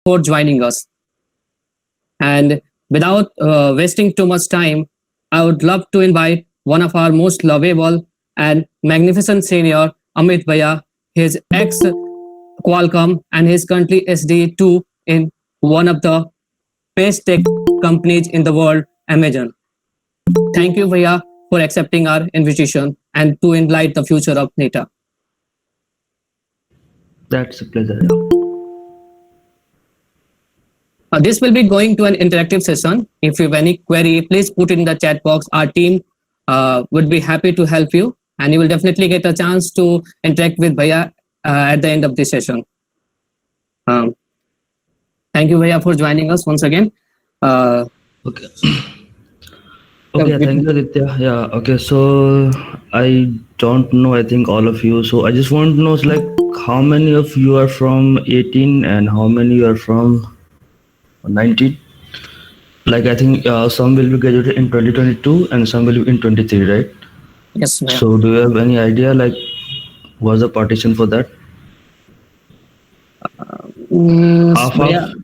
for joining us. And without wasting too much time, I would love to invite one of our most lovable and magnificent senior, Amit Bhaiya. His ex Qualcomm and his currently SD2 in one of the best tech companies in the world, Amazon. Thank you, Bhaiya, for accepting our invitation and to enlighten the future of data. That's a pleasure. Yeah. This will be going to an interactive session. If you have any query, please put it in the chat box. Our team would be happy to help you, and you will definitely get a chance to interact with Bhaiya at the end of this session. Um, Thank you, Bhaiya, for joining us once again. Okay. Okay, yeah, thank you, Aditya. Yeah, okay. So I don't know, I think all of you. So I just want to know, like, how many of you are from 18 and how many are from 19? Like, I think some will be graduated in 2022 and some will be in 23, right? Yes, Bhaiya. So do you have any idea, like, what's the partition for that? Half, half, Bhaiya, I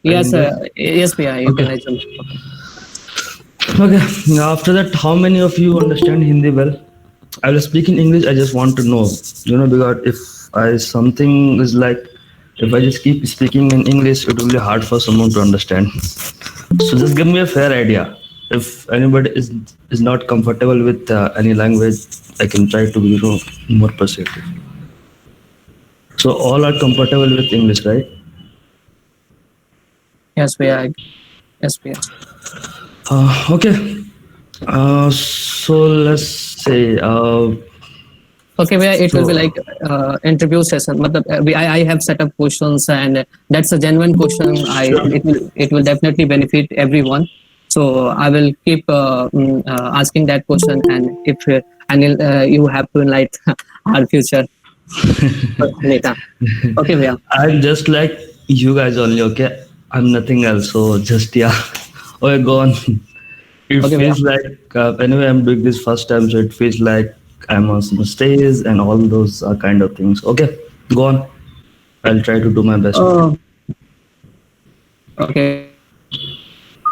yes, can guess. yes, Bhaiya, you can Okay. assume. Okay. After that, how many of you understand Hindi well? I will speak in English. I just want to know, because if I something is like, if I just keep speaking in English, it will be hard for someone to understand. So just give me a fair idea. If anybody is not comfortable with any language, I can try to be more persuasive. So all are comfortable with English, right? Yes, Bhaiya. Yes, Bhaiya. Okay. So let's say. Okay, Bhaiya, it will be So like interview session. I have set up questions, and that's a genuine question. sure. It will definitely benefit everyone. So I will keep asking that question, and if and you have to enlighten our future later. Okay, Bhaiya. I'm just like you guys only, okay? I'm nothing else. So just yeah. Okay, go on. It Okay, Bhaiya. feels like anyway I'm doing this first time, so it feels like I'm on some stage and all those kind of things. Okay, go on. I'll try to do my best. Okay.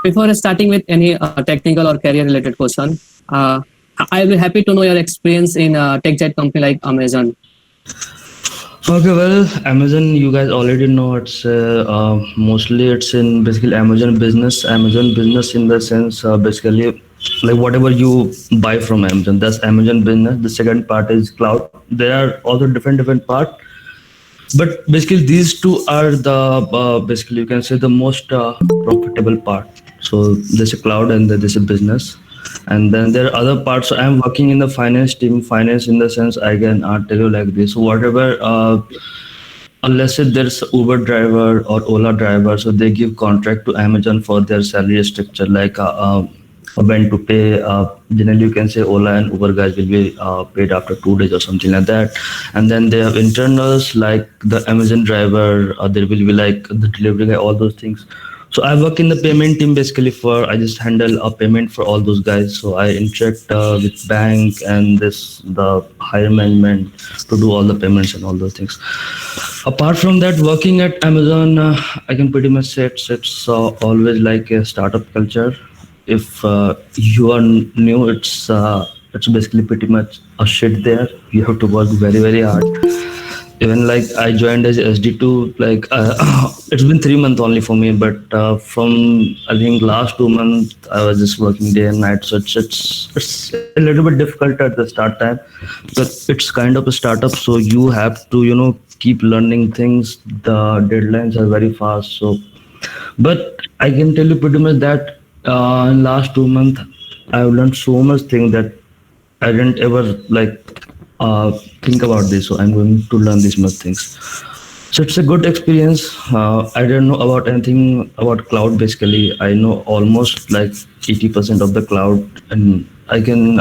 Before starting with any technical or career related question, I will be happy to know your experience in tech jet company like Amazon. Okay, well, Amazon, you guys already know it's mostly it's in basically Amazon business. Amazon business in the sense basically like whatever you buy from Amazon, that's Amazon business. The second part is cloud. There are also different part, but basically these two are the basically you can say the most profitable part. So there's a cloud and there's a business, and then there are other parts. So I'm working in the finance team. Finance in the sense I can tell you like this. Whatever unless if there's Uber driver or Ola driver, so they give contract to Amazon for their salary structure, like when to pay. Generally, you can say Ola and Uber guys will be paid after 2 days or something like that, and then they have internals like the Amazon driver. There will be like the delivery guy, all those things. So I work in the payment team basically for I just handle a payment for all those guys. So I interact with bank and this the higher management to do all the payments and all those things. Apart from that, working at Amazon, I can pretty much say it's always like a startup culture. If you are new, it's basically pretty much a shit there. You have to work very hard. Even like I joined as SD2, like it's been 3 months only for me, but from I think last 2 months I was just working day and night. So it's a little bit difficult at the start time, but it's kind of a startup, so you have to keep learning things. The deadlines are very fast, so but I can tell you pretty much that in last 2 months I've learned so much thing that I didn't ever like think about this. So I'm going to learn these much things. So it's a good experience. I don't know about anything about cloud. Basically, I know almost like 80% of the cloud, and I can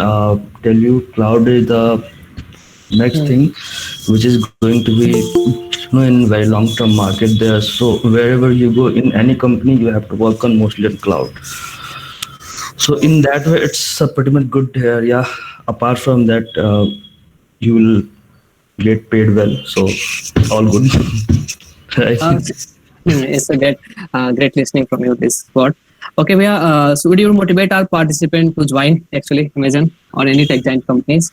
tell you cloud is the next Hmm. thing, which is going to be in very long term market there. So wherever you go in any company, you have to work on mostly on cloud. So in that way, it's pretty much good here. Yeah. Apart from that, you will get paid well. So all good, right? Uh, It's a great listening from you this word. Okay, so would you motivate our participant to join actually Amazon or any tech giant companies?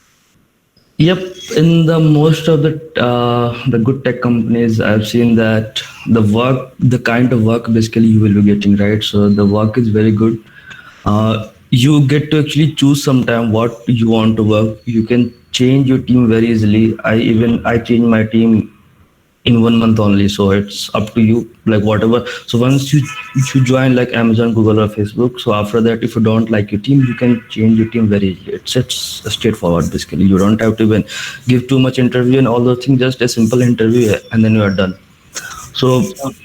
Yep, in the most of the good tech companies, I've seen that the kind of work basically you will be getting, right? So the work is very good. You get to actually choose sometime what you want to work. You can change your team very easily. I change my team in 1 month only, so it's up to you, like whatever. So once you join like Amazon, Google, or Facebook, so after that, if you don't like your team, you can change your team very easily. It's straightforward basically. You don't have to even give too much interview and all those things. Just a simple interview and then you are done. So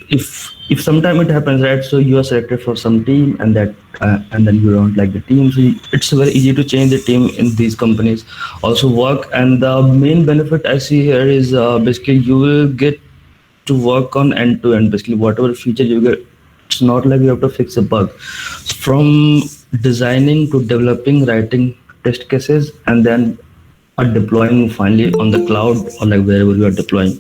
if sometime it happens, right, so you are selected for some team and then you don't like the team, so it's very easy to change the team in these companies. Also work, and the main benefit I see here is basically you will get to work on end to end. Basically whatever feature you get, it's not like you have to fix a bug. From designing to developing, writing test cases, and then deploying finally on the cloud or like wherever you are deploying.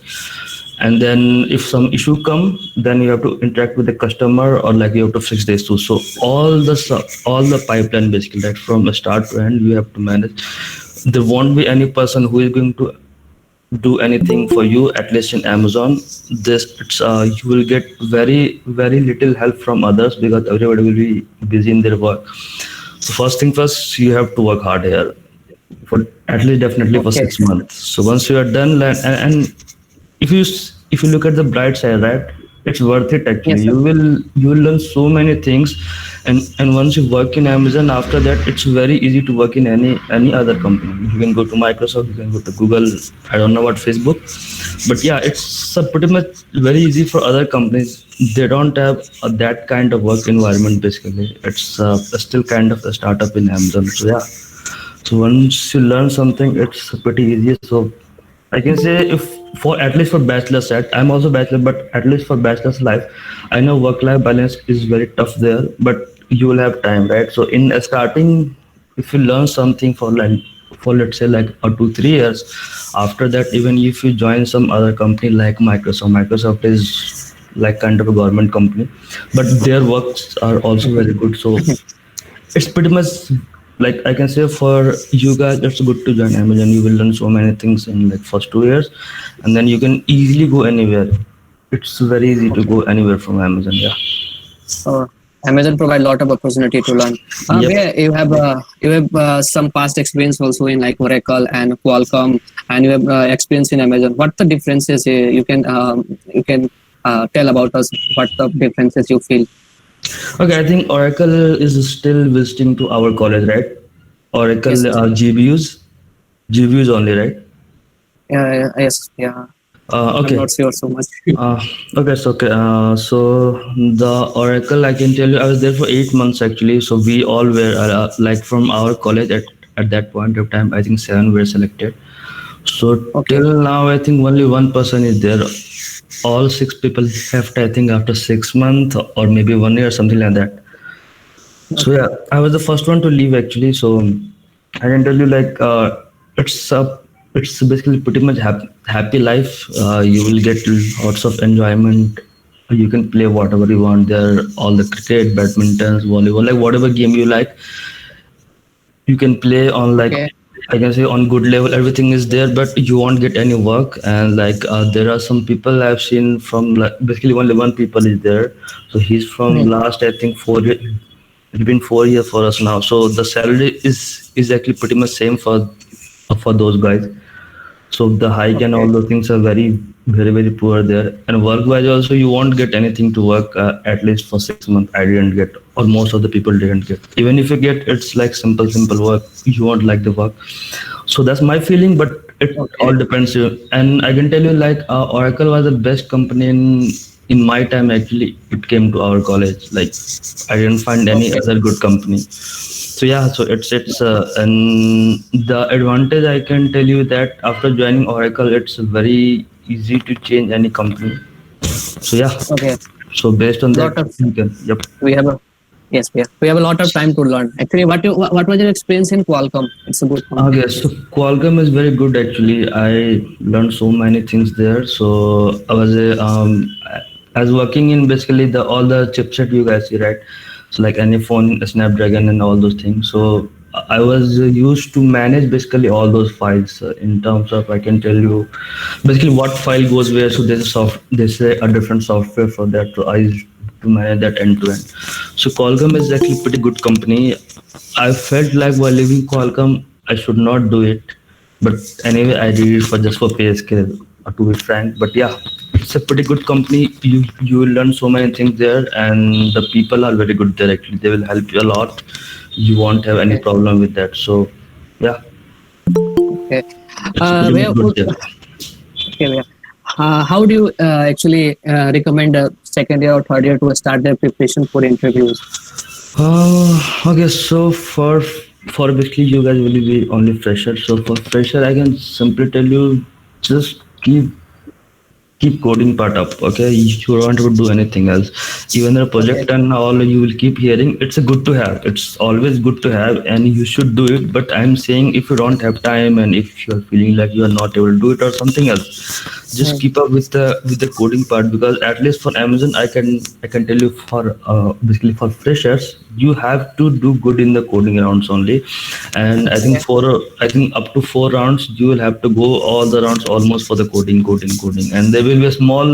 And then if some issue come, then you have to interact with the customer or like you have to fix the issue. So all the pipeline basically, right, from start to end, you have to manage. There won't be any person who is going to do anything for you, at least in Amazon. This it's You will get very little help from others because everybody will be busy in their work. So first thing first, you have to work hard here for at least definitely for Okay. 6 months. So once you are done, and if you look at the bright side, right, it's worth it actually. Yes, sir. You will learn so many things, and once you work in Amazon, after that it's very easy to work in any other company. You can go to Microsoft, you can go to Google. I don't know about Facebook, but yeah, it's pretty much very easy for other companies. They don't have that kind of work environment basically. It's still kind of a startup in Amazon. So yeah, so once you learn something, it's pretty easy. So I can say, if for at least for bachelor's set, I'm also bachelor, but at least for bachelor's life, I know work-life balance is very tough there, but you will have time, right? So in a starting, if you learn something for like for let's say like 2 3 years, after that, even if you join some other company like Microsoft is like kind of a government company, but their works are also very good. So it's pretty much like I can say for you guys, it's good to join Amazon. You will learn so many things in like first 2 years, and then you can easily go anywhere. It's very easy to go anywhere from Amazon. Yeah. So Amazon provide lot of opportunity to learn. Yep. Where you have some past experience also in like Oracle and Qualcomm, and you have experience in Amazon. What the differences you can tell about us? What the differences you feel? Okay, I think Oracle is still visiting to our college, right? Yes, Oracle yes, GPUs only, right? yes, yeah. I'm Okay. not sure so much. Uh, so the Oracle, I can tell you, I was there for 8 months actually. So we all were like from our college at that point of time. I think seven were selected. So Okay, till now, I think only one person is there. All six people left, I think, after 6 months or maybe 1 year, something like that. So okay, yeah, I was the first one to leave actually. So I can tell you like it's it's basically pretty much happy life. You will get lots of enjoyment. You can play whatever you want there. All the cricket, badminton, volleyball, like whatever game you like, you can play on like okay. I can say on good level. Everything is there, but you won't get any work. And like there are some people I've seen from like basically only one people is there. So he's from Mhm. last I think 4 years. It's been 4 years for us now. So the salary is actually pretty much same for those guys. So the hike and all Okay, those things are very poor there. And work wise also, you won't get anything to work at least for 6 months. I didn't get, or most of the people didn't get. Even if you get, it's like simple work. You won't like the work. So that's my feeling, but it all okay, depends. And I can tell you, like Oracle was the best company in my time. Actually, it came to our college. Like I didn't find any okay. other good company. So yeah, so it's and the advantage I can tell you that after joining Oracle, it's very easy to change any company. So yeah, Okay. so based on that, Lot of you can, yep. we have a yes, we have a lot of time to learn. Actually, what was your experience in Qualcomm? It's a good company. Okay, so Qualcomm is very good actually. I learned so many things there. So I was a as working in basically the all the chipset you guys see, right? So like any phone, Snapdragon, and all those things. So I was used to manage basically all those files in terms of, I can tell you basically what file goes where. So there's a different software for that. So I used to manage that end to end. So Qualcomm is actually pretty good company. I felt like while leaving Qualcomm, I should not do it, but anyway, I did it for just for PSK, to be frank. But yeah, it's a pretty good company. You will learn so many things there, and the people are very good there. Actually, they will help you a lot. You won't have any Okay. problem with that. So yeah, Okay. it's pretty Where much good would there. okay, yeah. How do you actually recommend a second year or third year to start their preparation for interviews? Okay, so for basically you guys will be only fresher. So for fresher, I can simply tell you just keep coding part up. Okay, you don't have to do anything else. Even the Okay. project and all you will keep hearing, it's a good to have, it's always good to have, and you should do it. But I'm saying if you don't have time and if you're feeling like you are not able to do it or something else, just Hmm. keep up with the coding part. Because at least for Amazon, I can tell you, for basically for freshers, you have to do good in the coding rounds only. And I think Okay. for I think up to 4 rounds you will have to go all the rounds almost for the coding, and there will be a small,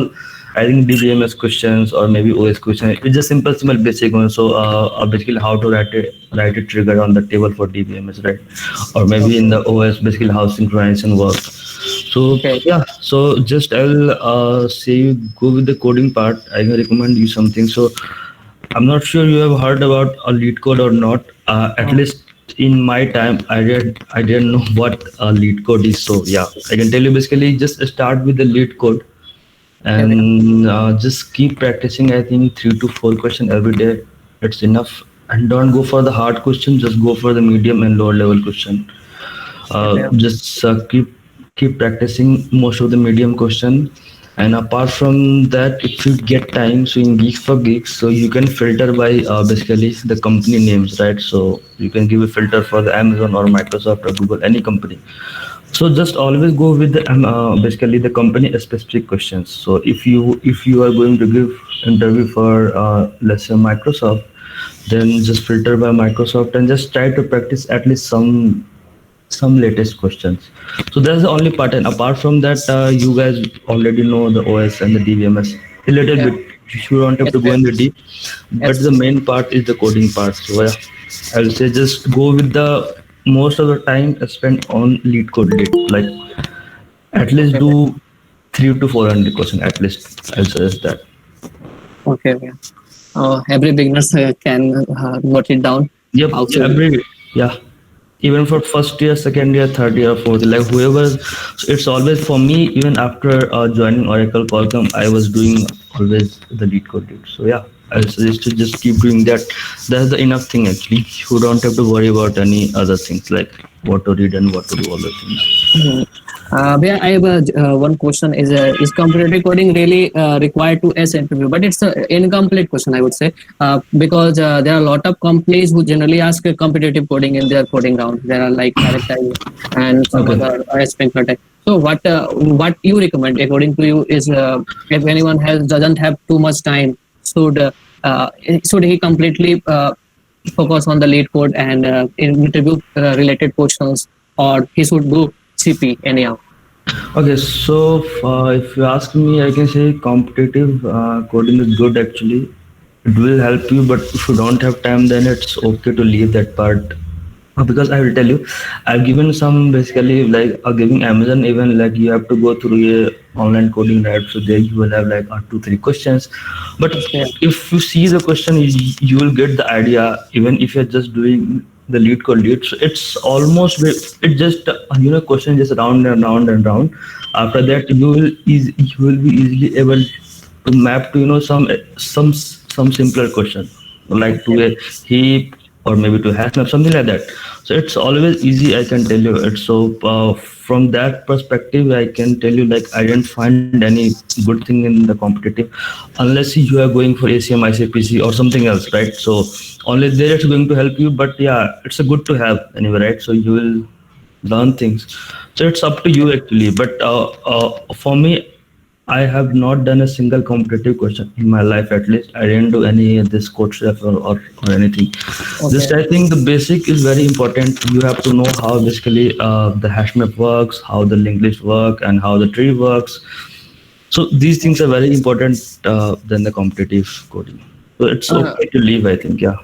I think, DBMS questions or maybe OS question. It's just simple basic one. So basically how to write a trigger on the table for DBMS, right? Or maybe in Okay. the OS basically how synchronization works. So Okay. yeah, so just I'll say you go with the coding part. I can recommend you something. So I'm not sure you have heard about a lead code or not. At Oh, least in my time, I didn't know what a lead code is. So yeah, I can tell you basically just start with the lead code okay. Yeah. and just keep practicing. I think 3 to 4 questions every day. It's enough. And don't go for the hard question. Just go for the medium and lower level question. Okay. Just keep practicing most of the medium question. And apart from that, if you get time, so in Geeks for Geeks, so you can filter by basically the company names, right? So you can give a filter for the Amazon or Microsoft or Google, any company. So just always go with the basically the company specific questions. So if you are going to give interview for let's say Microsoft, then just filter by Microsoft and just try to practice at least some latest questions. So that's the only part. And apart from that, you guys already know the OS and the DBMS a little Yeah. bit. You don't have Yes. to go Yeah. in the deep, but the Yes. main part is the coding part. So yeah, I'll say just go with the most of the time spent on lead code lead. Like at least Okay. Yeah. do 3 to 400 questions at least. I'll suggest that. Okay. Yeah. Every beginner can note it down. Yep, How to. every yeah. Even for first year, second year, third year, fourth year, like whoever, it's always for me. Even after joining Oracle Qualcomm, I was doing always the lead code lead. So yeah, I suggest to just keep doing that. That's the enough thing actually. You don't have to worry about any other things like what to read and what to do, all those things. Mhm. Bhaiya, I have one question. Is competitive coding really required to S interview? But it's an incomplete question, I would say, because there are a lot of companies who generally ask competitive coding in their coding round. There are like Character and some Okay. other Sprinkler tech. So what you recommend according to you is if anyone has doesn't have too much time, should uh, uh, should he completely focus on the lead code and interview related questions, or he should do CP anyhow? Okay, so if you ask me, I can say competitive coding is good actually. It will help you, but if you don't have time, then it's okay to leave that part. Because I will tell you, I've given some basically like giving Amazon, even like you have to go through a online coding, right? So there you will have like 2 3 questions. But Okay. if you see the question, you will get the idea. Even if you're just doing the lead code lead, so it's almost it just question just round and round and round. After that, you will be easily able to map to some simpler question like to Okay. a heap or maybe to hash map, something like that. So it's always easy, I can tell you it. So from that perspective, I can tell you like I didn't find any good thing in the competitive, unless you are going for ACM, ICPC or something else, right? So only there it's going to help you. But yeah, it's a good to have anyway, right? So you will learn things. So it's up to you actually. But for me, I have not done a single competitive question in my life, at least. I didn't do any of this coach ref or anything. Just Okay. I think the basic is very important. You have to know how basically the hash map works, how the linked list work, and how the tree works. So these things are very important than the competitive coding. So it's Uh, okay to leave, I think. Yeah.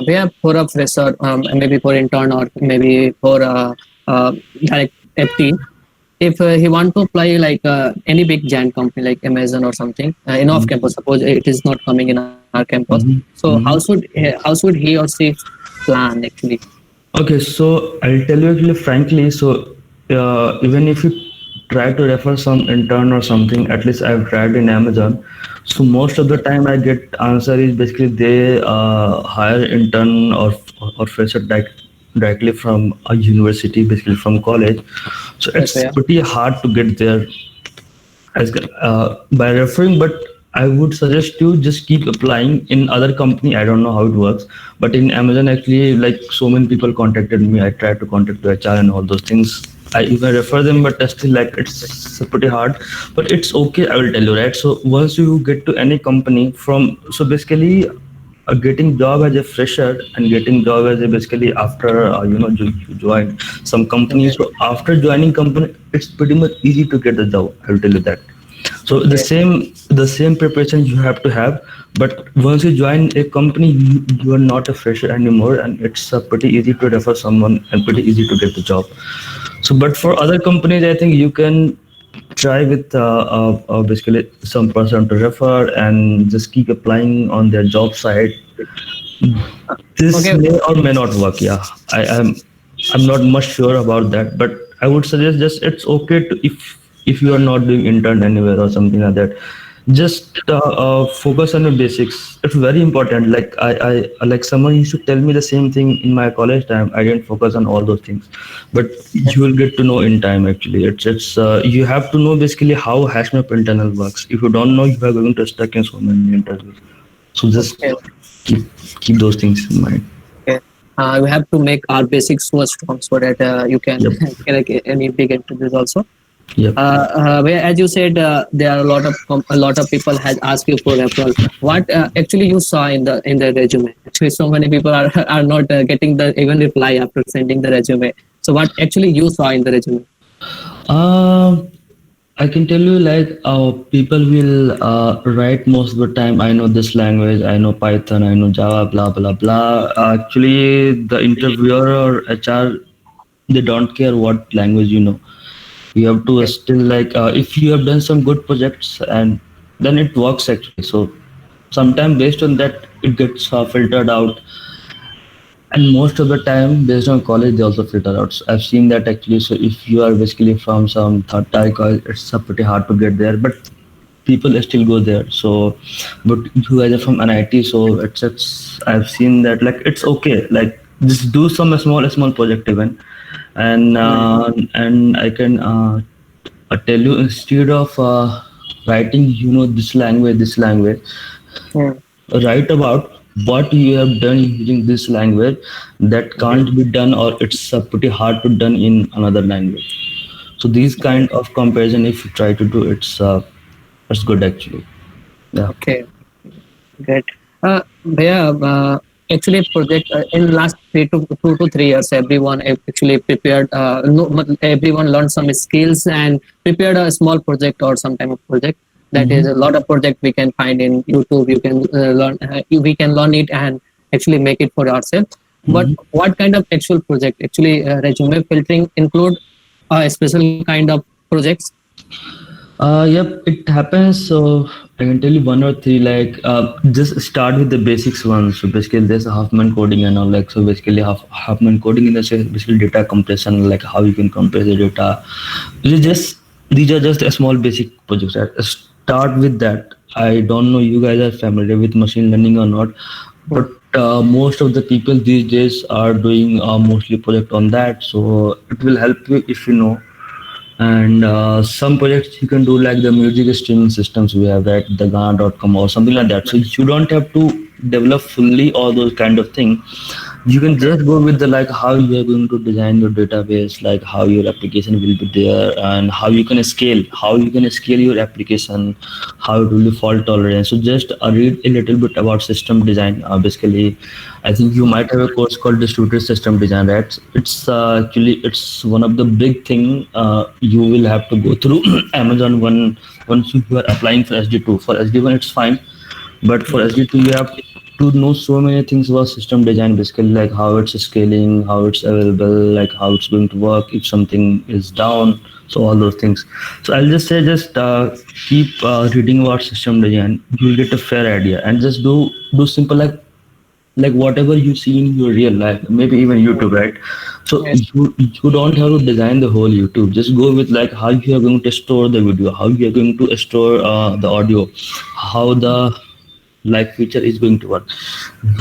we have for a fresher, maybe for intern or maybe for direct FT. If he want to apply like any big giant company like Amazon or something in off campus, suppose it is not coming in our campus. Mhm. So Mhm. how should he or she plan actually? Okay, so I'll tell you actually frankly. So even if you try to refer some intern or something, at least I've tried in Amazon. So most of the time I get answer is basically they hire intern or fresher directly from a university, basically from college. So it's Okay. pretty hard to get there as by referring, but I would suggest you just keep applying in other company. I don't know how it works, but in Amazon actually, like so many people contacted me. I tried to contact the HR and all those things. I even refer them, but that's still like it's pretty hard. But it's okay, I will tell you, right? So once you get to any company from, so basically getting job as a fresher and getting job as a basically after you join some company. Okay. So after joining company, it's pretty much easy to get the job, I will tell you that. So Okay. the same preparation you have to have, but once you join a company, you are not a fresher anymore, and it's pretty easy to refer someone and pretty easy to get the job. So but for other companies, I think you can try with basically some person to refer and just keep applying on their job site. This Okay. may or may not work. Yeah, I'm not much sure about that, but I would suggest just it's okay to if you are not doing intern anywhere or something like that, just focus on the basics. It's very important. Like like someone used to tell me the same thing in my college time. I didn't focus on all those things, but you will get to know in time. Actually, it's you have to know basically how HashMap internal works. If you don't know, you are going to stuck in so many interviews. So just Okay. keep keep those things in mind. Okay. We have to make our basics so strong so that you can Yep. get any big interviews also. Yep. Where, as you said, there are a lot of people has asked you for referral. What actually you saw in the resume? Actually, so many people are are not getting the even reply after sending the resume. So what actually you saw in the resume? Um, I can tell you like people will write most of the time. I know this language. I know Python. I know Java. Blah blah blah. Actually, the interviewer or HR, they don't care what language you know. You have to Okay. still like if you have done some good projects, and then it works actually. So sometimes based on that, it gets filtered out. And most of the time based on college they also filter out. So I've seen that actually. So if you are basically from some third tier college, it's pretty hard to get there, but people still go there. So but you guys are from NIT, so it's I've seen that like it's okay, like just do some small project even. Mm. And I can tell you, instead of writing this language, Mm. write about what you have done using this language that Okay. can't be done or it's pretty hard to done in another language. So these Okay. kind of comparison, if you try to do, it's good actually. Yeah. Okay. Great. Yeah, actually, project in last 2 to 3 years, everyone actually prepared. No, but everyone learned some skills and prepared a small project or some type of project. That is Hmm. a lot of project we can find in YouTube. You can learn. We can learn it and actually make it for ourselves. But Hmm. what kind of actual project? Actually, resume filtering include a special kind of projects. Yep, it happens. So I can tell you one or three. Like, just start with the basics one. So basically, there's a Huffman coding and all. Like, so basically, Huffman coding in the sense basically data compression, like how you can compress the data. These are just a small basic projects. Right? Start with that. I don't know you guys are familiar with machine learning or not, but most of the people these days are doing mostly project on that. So it will help you if you know. And some projects you can do like the music streaming systems we have, right? The Ghana.com or something like that. So you don't have to develop fully all those kind of things. You can Okay. just go with the like how you are going to design your database, like how your application will be there, and how you can scale your application, how it will be fault tolerant. So just read a little bit about system design. Basically, I think you might have a course called distributed system design, right? Actually it's one of the big thing you will have to go through Amazon one once you are applying for SD2. For SD1 it's fine, but for Yes. SD2 you have to know so many things about system design, basically like how it's scaling, how it's available, like how it's going to work if something is down. So all those things. So I'll just say just keep reading about system design. You'll get a fair idea, and just do simple like whatever you see in your real life, maybe even YouTube, right? So Yes. you don't have to design the whole YouTube. Just go with like how you are going to store the video, how you are going to store the audio, how the like feature is going to work.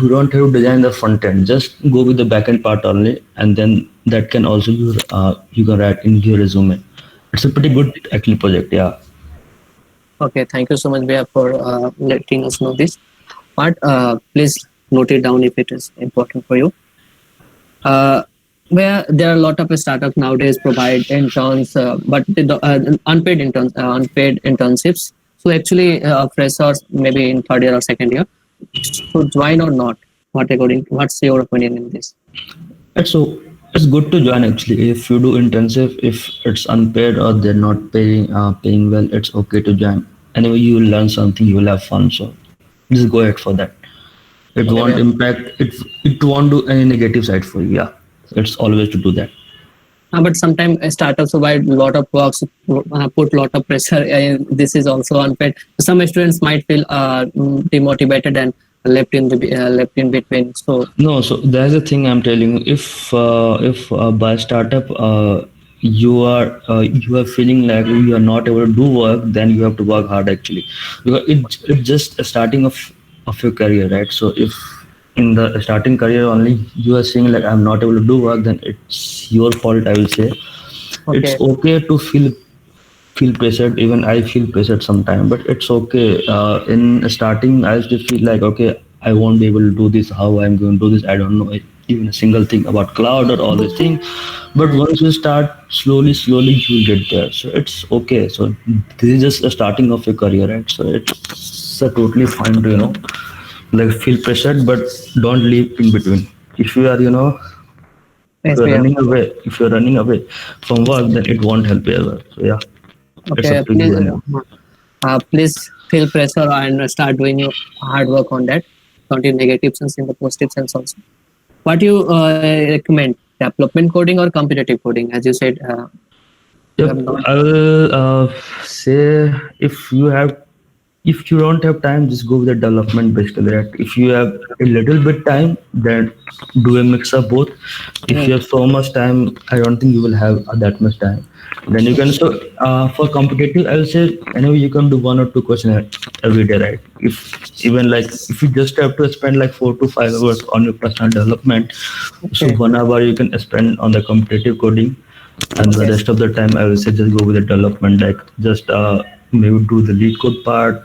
You don't have to design the front end. Just go with the back end part only, and then that can also you can write in your resume. It's a pretty good actually project, yeah. Okay. Thank you so much, Bea, for letting us know this. But please note it down if it is important for you. Uh, where there are a lot of startups nowadays provide interns, but they unpaid interns, unpaid internships. So actually, freshers maybe in third year or second year should join or not. What's your opinion in this? So it's good to join actually. If you do intensive, if it's unpaid or they're not paying well, it's okay to join. Anyway, you will learn something, you will have fun. So just go ahead for that. It Okay, won't impact it. It won't do any negative side for you. Yeah, it's always to do that. but sometimes startups provide a lot of works, put a lot of pressure. This is also unpaid. Some students might feel demotivated and left in between. So No, so there's a thing I'm telling you. If by startup you are feeling like you are not able to do work, then you have to work hard actually, because it's just a starting of your career, right? So if in the starting career only you are saying like I'm not able to do work, then it's your fault, I will say. It's okay, okay to feel pressured. Even I feel pressured sometimes, but it's okay. In starting I used to feel like, okay, I won't be able to do this, how I'm going to do this, I don't know even a single thing about cloud or all these things. But mm, once you start, slowly you will get there. So it's okay. So this is just a starting of your career, right? So it's totally fine to like feel pressured, but don't leave in between. If you are if yes, you're we have. running away if you're running away from work, then it won't help you ever. So yeah, it's Okay, up to please, you anyway. please feel pressure and start doing your hard work on that. Not in negative sense, in the positive sense also. What do you recommend? Development coding or competitive coding? As you said, you Yep, have not. I will say if you don't have time, just go with the development basically. Right? If you have a little bit time, then do a mix of both. If Mm, you have so much time, I don't think you will have that much time. Then you can for competitive, I will say anyway you can do one or two questions every day, right? If even like if you just have to spend like 4 to 5 hours on your personal development, so okay, 1 hour you can spend on the competitive coding, and the okay, rest of the time I will say just go with the development, like just maybe do the lead code part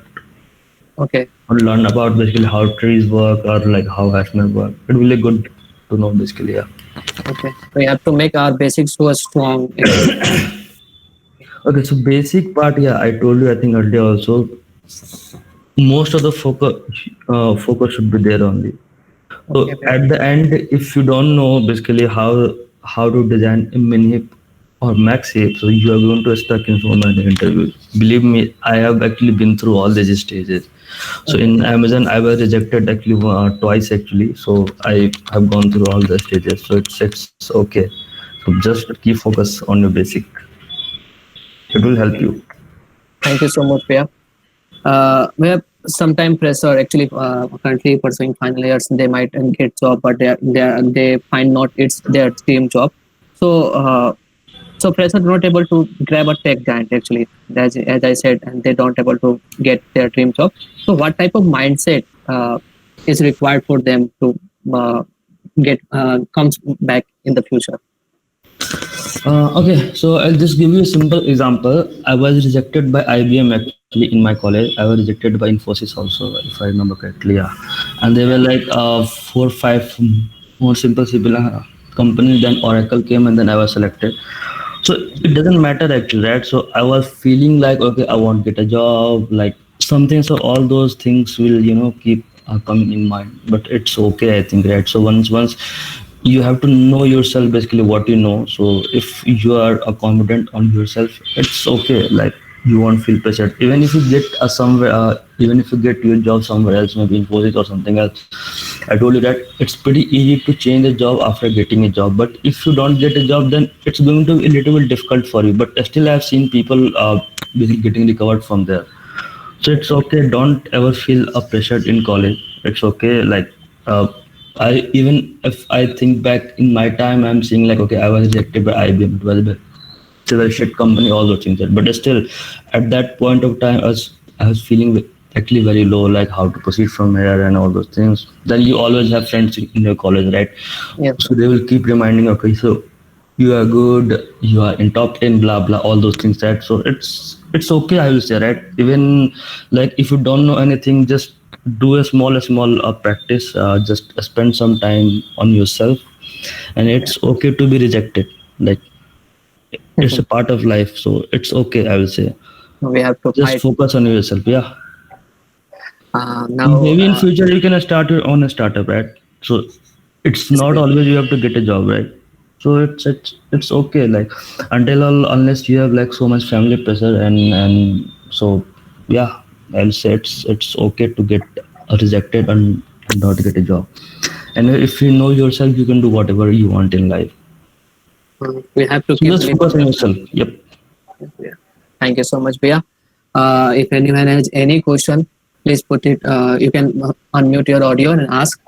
okay, or learn about basically how trees work or like how Ashman work. It will be good to know basically, yeah. okay. We have to make our basics so strong. Actually, Okay, so basic part, yeah, I told you I think earlier also, most of the focus should be there only. okay, So at the end, if you don't know basically how to design a mini hip or max hip, so you are going to stuck in so many interviews. Believe me, I have actually been through all these stages. So okay, in Amazon, I was rejected actually twice actually. So I have gone through all the stages. So it's okay. So just keep focus on your basic. It will help okay. you. Thank you so much, Priya. We have sometime pressure actually currently pursuing final years. They might get job, but they find not it's their dream job. So so pressure not able to grab a tech giant actually, as I said, and they don't able to get their dream job. So what type of mindset is required for them to get comes back in the future? Okay, so I'll just give you a simple example. I was rejected by IBM actually in my college. I was rejected by Infosys also, if I remember correctly. Yeah, and they were Yeah. like 4 5 more simple company. Then Oracle came, and then I was selected. So it doesn't matter actually, right? So I was feeling like, okay, I want to get a job, like something. So all those things will, keep coming in mind. But it's okay, I think, right? So once you have to know yourself, basically what you know. So if you are confident on yourself, it's okay. Like you won't feel pressured, even if you get somewhere, even if you get your job somewhere else, maybe in Infosys or something else. I told you that it's pretty easy to change a job after getting a job, but if you don't get a job, then it's going to be a little bit difficult for you. But still, I've seen people basically getting recovered from there. So it's okay. Don't ever feel pressured in college. It's okay. Like uh, I, even if I think back in my time, I'm seeing like, okay, I was rejected by IBM. It was it's a very shit company, all those things. But still, at that point of time, I was feeling actually very low, like how to proceed from here and all those things. Then you always have friends in your college, right? Yes, So they will keep reminding, okay, so you are good, you are in top 10, blah blah, all those things, right? So it's okay, I will say, right? Even like if you don't know anything, just do a small practice, just spend some time on yourself, and it's okay to be rejected. Like it's a part of life, so it's okay, I will say. we have to Just fight. focus on yourself. Yeah. Now, Maybe in future you can start your own startup, right? So it's it's not great. always you have to get a job, right? So it's okay. Like unless you have like so much family pressure, and so yeah, I'll say it's okay to get rejected and not get a job. And if you know yourself, you can do whatever you want in life. We have to So keep just belief focus on on yourself. yourself. Yep. Yeah. Thank you so much, Bia. If anyone has any question, please put it. You can unmute your audio and ask.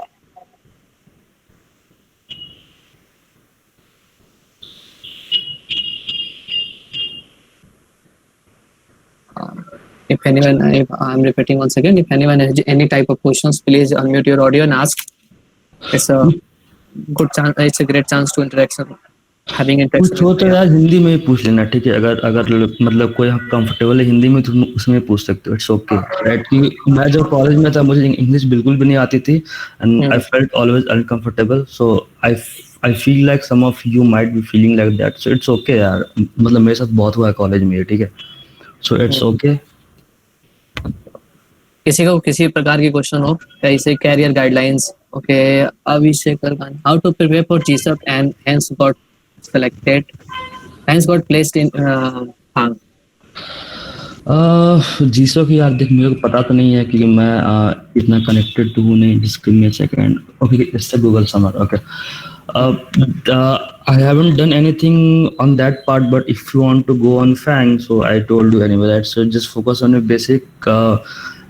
If anyone, if I'm repeating once again, if anyone has any type of questions, please unmute your audio and ask. It's a good chance. It's a great chance to interaction, having interaction कुछ with हो तो Bia. यार हिंदी में ही पूछ लेना, ठीक है? अगर अगर मतलब कोई कंफर्टेबल है हिंदी में, तो तुम उसमें पूछ सकते हो, इट्स ओके, राइट? कि मैं जब कॉलेज में था मुझे इंग्लिश बिल्कुल भी नहीं आती थी, and I Hmm. Felt always uncomfortable. So I feel like some of you might be feeling like that. So it's okay यार, मतलब मेरे साथ बहुत हुआ है कॉलेज में ये, ठीक है? So it's Hmm. ओके. किसी को किसी प्रकार की क्वेश्चन हो, कैसे career guidelines. Okay, Abhishek Kargan, how to prepare for जीसप and hence got selected, hence got placed in Phang. जीसो की यार देख, मेरे को पता तो नहीं है क्योंकि मैं इतना कनेक्टेड तो हूँ नहीं. जिस में सेकंड, ओके, इससे Google summer, okay. I haven't done anything on that part, but if you want to go on Fang, so I told you anyway, right? So just focus on your basic,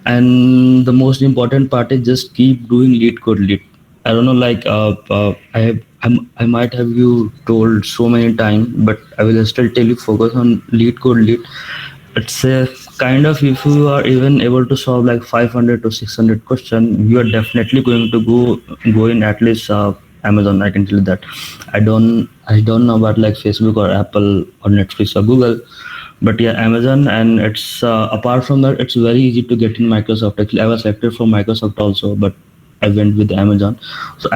and the most important part is just keep doing lead code lead. I don't know, like I might have you told so many times, but I will still tell you, focus on lead code lead. It's a kind of, if you are even able to solve like 500 to 600 question, you are definitely going to go in at least Amazon. I can tell you that. I don't know about like Facebook or Apple or Netflix or Google, but yeah, Amazon. And it's apart from that, it's very easy to get in Microsoft. Actually, I was selected for Microsoft also, but I went with Amazon. So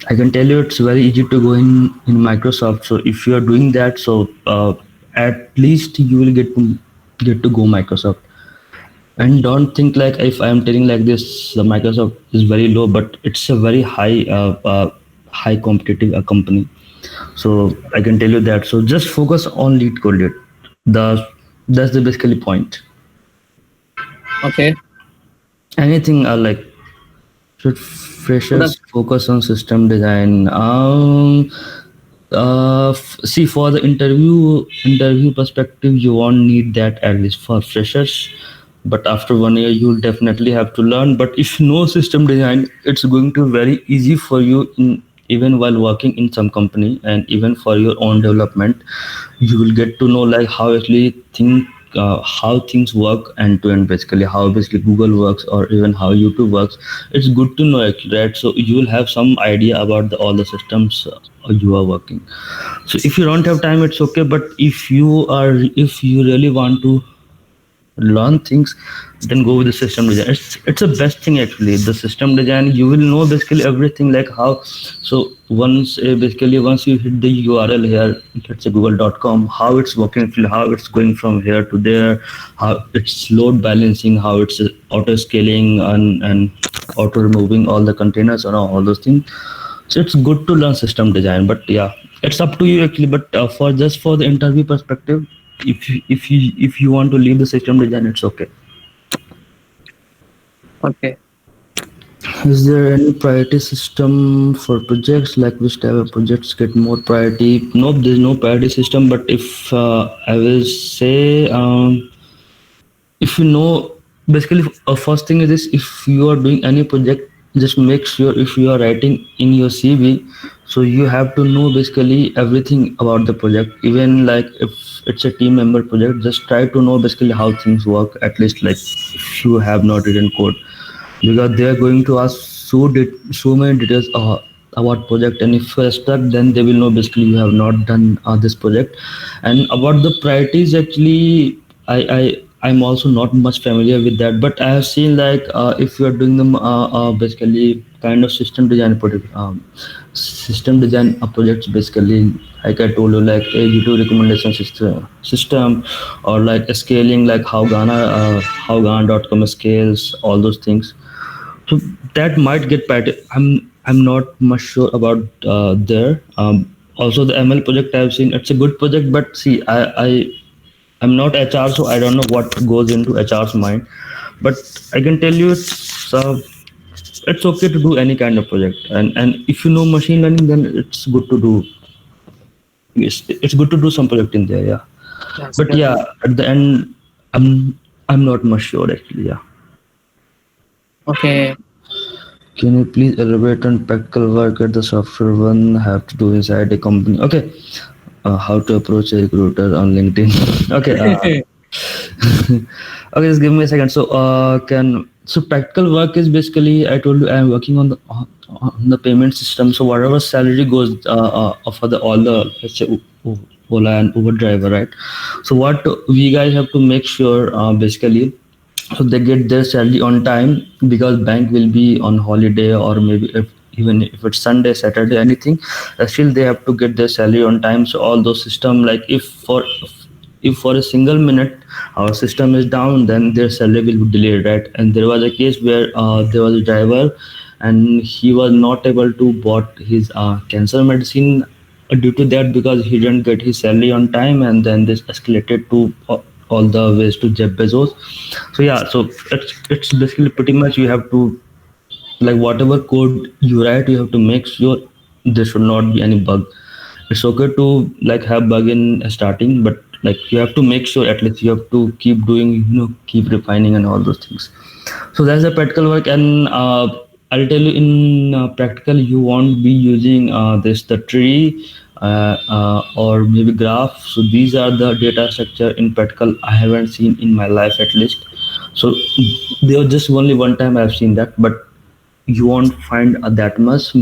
I can tell you it's very easy to go in Microsoft. So if you are doing that, so at least you will get to go Microsoft. And don't think like, if I am telling like this, the Microsoft is very low, but it's a very high competitive company. So I can tell you that. So just focus on lead code lead. The That's the basically point. Okay, Anything like, should so the freshers focus on system design? See, for the interview perspective, you won't need that, at least for freshers. But after 1 year, you'll definitely have to learn. But if no system design, it's going to be very easy for you, even while working in some company, and even for your own development, you will get to know like how actually how things work end to end, basically how basically Google works or even how YouTube works. It's good to know actually, right? So you will have some idea about all the systems you are working. So if you don't have time, it's okay. But if you really want to learn things, then go with the system design. It's the best thing actually. The system design, you will know basically everything, like how. So once basically once you hit the URL here, let's say google.com, how it's working actually, how it's going from here to there, how it's load balancing, how it's auto scaling and auto removing all the containers and all those things. So it's good to learn system design, but yeah, it's up to you actually. But for just for the interview perspective, if you want to leave the system design, it's okay. Okay. Is there any priority system for projects? Like which type of projects get more priority? Nope, there's no priority system. But if I will say, if you know, basically, first thing is this: if you are doing any project, just make sure if you are writing in your CV, so you have to know basically everything about the project. Even like if it's a team member project, just try to know basically how things work. At least like if you have not written code, because they are going to ask so many details about project, and if you're stuck, then they will know basically you have not done this project. And about the priorities, actually, I'm also not much familiar with that, but I have seen like if you are doing them basically kind of system design projects, basically like I told you, like a YouTube recommendation system, or like scaling, like how Ghana.com scales all those things. So that might get better. I'm not much sure about there. Also, the ML project I've seen, it's a good project, but see, I'm not HR, so I don't know what goes into HR's mind. But I can tell you, it's okay to do any kind of project, and if you know machine learning, then it's good to do. It's good to do some project in there, yeah. Yes. But yeah, at the end, I'm not much sure actually, yeah. Okay. Can you please elaborate on practical work that the software one have to do inside a company? Okay, how to approach a recruiter on LinkedIn? Okay, okay, just give me a second. So, practical work is basically, I told you I'm working on the payment system. So whatever salary goes for the all the, let's say, Ola and Uber driver, right? So what we guys have to make sure basically, so they get their salary on time, because bank will be on holiday, or maybe if even if it's Sunday, Saturday, anything, still they have to get their salary on time. So all those system, like if for a single minute our system is down, then their salary will be delayed, right? And there was a case where there was a driver, and he was not able to bought his cancer medicine due to that, because he didn't get his salary on time, and then this escalated to all the ways to Jeff Bezos. So yeah, so it's basically pretty much you have to, like whatever code you write, you have to make sure there should not be any bug. It's okay to like have bug in starting, but like you have to make sure, at least you have to keep doing, keep refining and all those things. So that's the practical work. And I'll tell you, in practical you won't be using this the tree or maybe graph. So these are the data structure in practical I haven't seen in my life, at least. So there was just only one time I've seen that, but you won't find that much.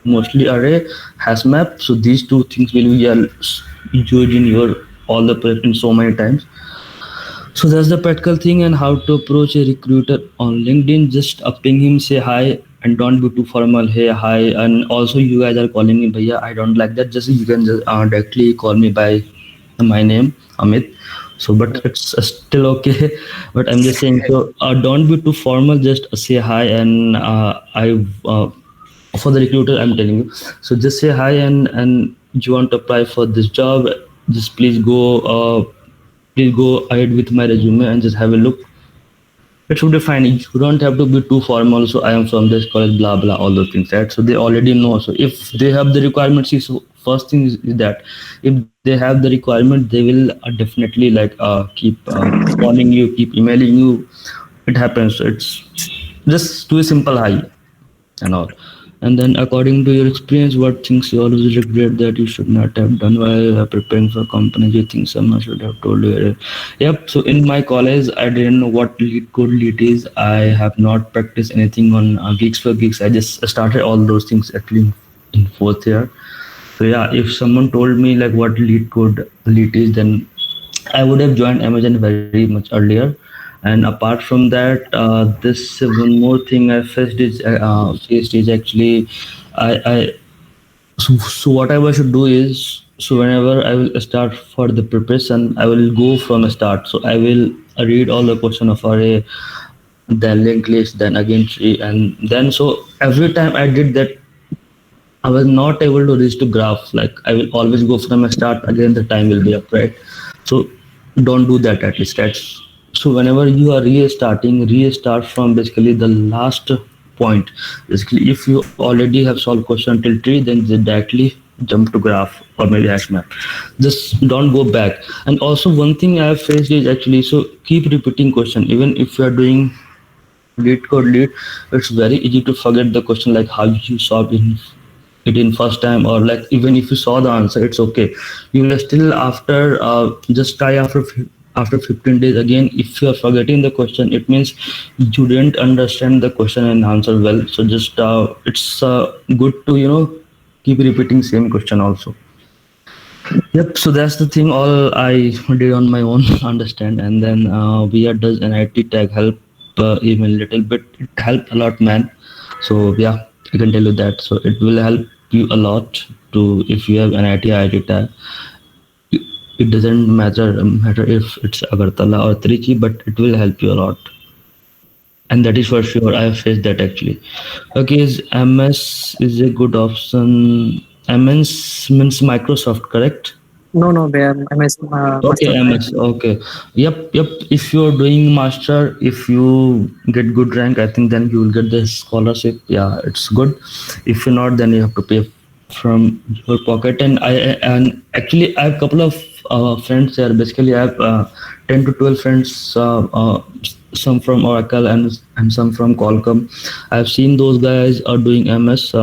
Mostly array, hash map. So these two things will be used in your all the project in so many times. So that's the practical thing. And how to approach a recruiter on LinkedIn: just ping him, say hi, and don't be too formal. Hey, hi. And also, you guys are calling me bhaiya, I don't like that. Just you can just directly call me by my name, Amit. So but it's still okay. But I'm just saying, so don't be too formal, just say hi. And I for the recruiter, I'm telling you, so just say hi, and you want to apply for this job, just please go ahead with my resume and just have a look. It should be fine. You don't have to be too formal. So I am from this college, blah blah, all those things, right? So they already know. So if they have the requirements, so first thing is that if they have the requirement, they will definitely like keep calling you, keep emailing you. It happens. So it's just do a simple hi and all. And then, according to your experience, what things you always regret that you should not have done while preparing for companies? You think someone should have told you? Yep. So in my college, I didn't know what lead code lead is. I have not practiced anything on Geeks for Geeks. I just started all those things actually in fourth year. So yeah, if someone told me like what lead code lead is, then I would have joined Amazon very much earlier. And apart from that, this one more thing I faced is actually, I so what I should do is, so whenever I will start for the preparation, I will go from a start. So I will read all the question of array, then linked list, then again tree, and then so every time I did that, I was not able to reach to graph. Like I will always go from a start. Again, the time will be up, right? So don't do that at least. That's so whenever you are restarting, restart from basically the last point. Basically, if you already have solved question till tree, then just directly jump to graph or maybe hash map. Just don't go back. And also one thing I have faced is actually, so keep repeating question even if you are doing lead code lead. It's very easy to forget the question, like how you solved it in first time, or like even if you saw the answer, it's okay. You will still after just try after 15 days again. If you are forgetting the question, it means you didn't understand the question and answer well. So just it's good to keep repeating same question also. Yep. So that's the thing. All I did on my own understand, and then VR does NIT tag help even little bit. It helped a lot, man. So yeah, I can tell you that. So it will help you a lot to if you have NIT IIT tag. It doesn't matter if it's Agartala or Trichy, but it will help you a lot. And that is for sure. I have faced that actually. Okay, is MS is a good option. MS means Microsoft, correct? No, no, they are MS Okay, Master MS. Okay. Yep, yep. If you're doing master, if you get good rank, I think then you will get the scholarship. Yeah, it's good. If you're not, then you have to pay from your pocket. And actually, I have a couple of friends there. Basically, I have 10 to 12 friends. Some from Oracle and some from Qualcomm. I've seen those guys are doing MS.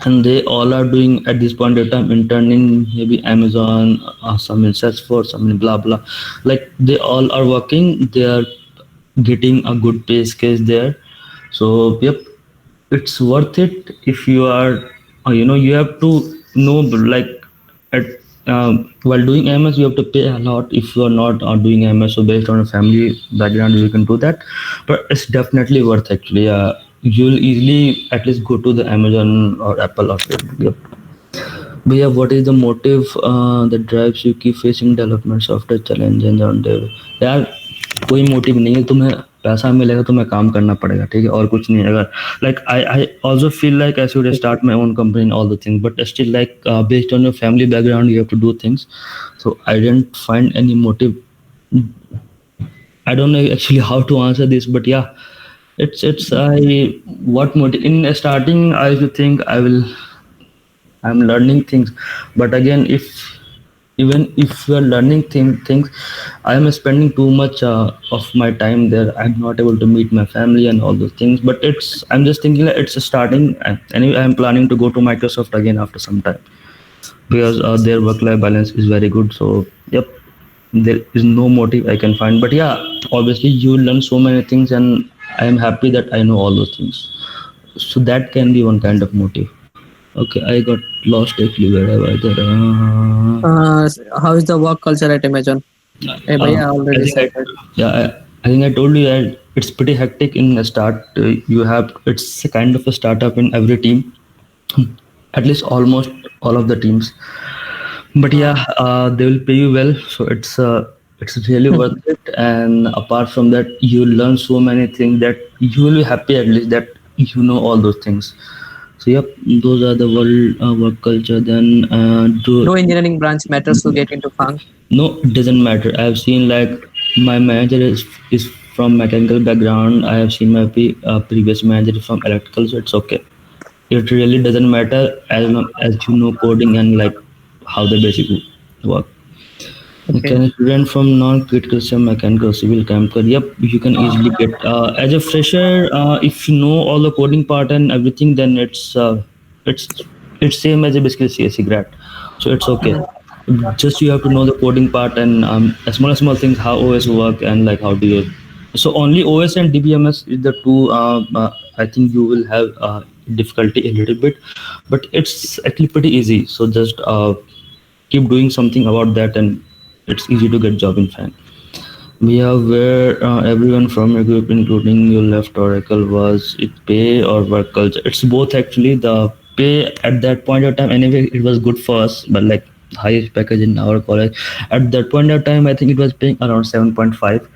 And they all are doing at this point of time intern in maybe Amazon, some in Salesforce, some in blah blah. Like they all are working. They are getting a good pay scale there. So yep, it's worth it if you are. You have to know like at while doing MS you have to pay a lot if you are not doing MS. So based on a family background you can do that, but it's definitely worth actually. You'll easily at least go to the Amazon or Apple or Facebook. Yep. But yeah, what is the motive that drives you keep facing development software challenges on dev? यार कोई motive नहीं है, तुम्हें पैसा मिलेगा तुम्हें काम करना पड़ेगा, ठीक है, और कुछ नहीं है. अगर like I also feel like I should start my own company and all the things, but still like based on your family background you have to do things. So I didn't find any motive. I don't know actually how to answer this, but yeah, it's I what motive in starting I used to think I'm learning things, but again, if even if you are learning things, I am spending too much of my time there. I'm not able to meet my family and all those things. But I'm just thinking that it's starting. And anyway, I'm planning to go to Microsoft again after some time because their work-life balance is very good. So yep, there is no motive I can find. But yeah, obviously you learn so many things, and I am happy that I know all those things. So that can be one kind of motive. Okay, I got lost actually. Where I was there. How is the work culture at Amazon? Eh, bhai, I I already think said that. I think I told you that it's pretty hectic in the start. You have it's a kind of a startup in every team, at least almost all of the teams. But yeah, they will pay you well, so it's really worth it. And apart from that, you learn so many things that you will be happy at least that you know all those things. So yep, those are the work culture. Then No engineering branch matters to get into funk. no, it doesn't matter. I have seen like my manager is from mechanical background. I have seen my previous manager from electrical, so it's okay. It really doesn't matter as long as you know coding and like how the basic work. Okay. Can a student from non-critical STEM mechanical civil chemical? Yep, you can easily get as a fresher if you know all the coding part and everything. Then it's it's same as a basically CSC grad, so it's okay. Just you have to know the coding part and small things how OS work and like how do you. So only OS and DBMS is the two. I think you will have difficulty a little bit, but it's actually pretty easy. So just keep doing something about that and it's easy to get job in FANG. We have where everyone from your group, including you, left Oracle. Was it pay or work culture? It's both actually. The pay at that point of time, anyway, it was good for us, but like highest package in our college at that point of time, I think it was paying around 7.5.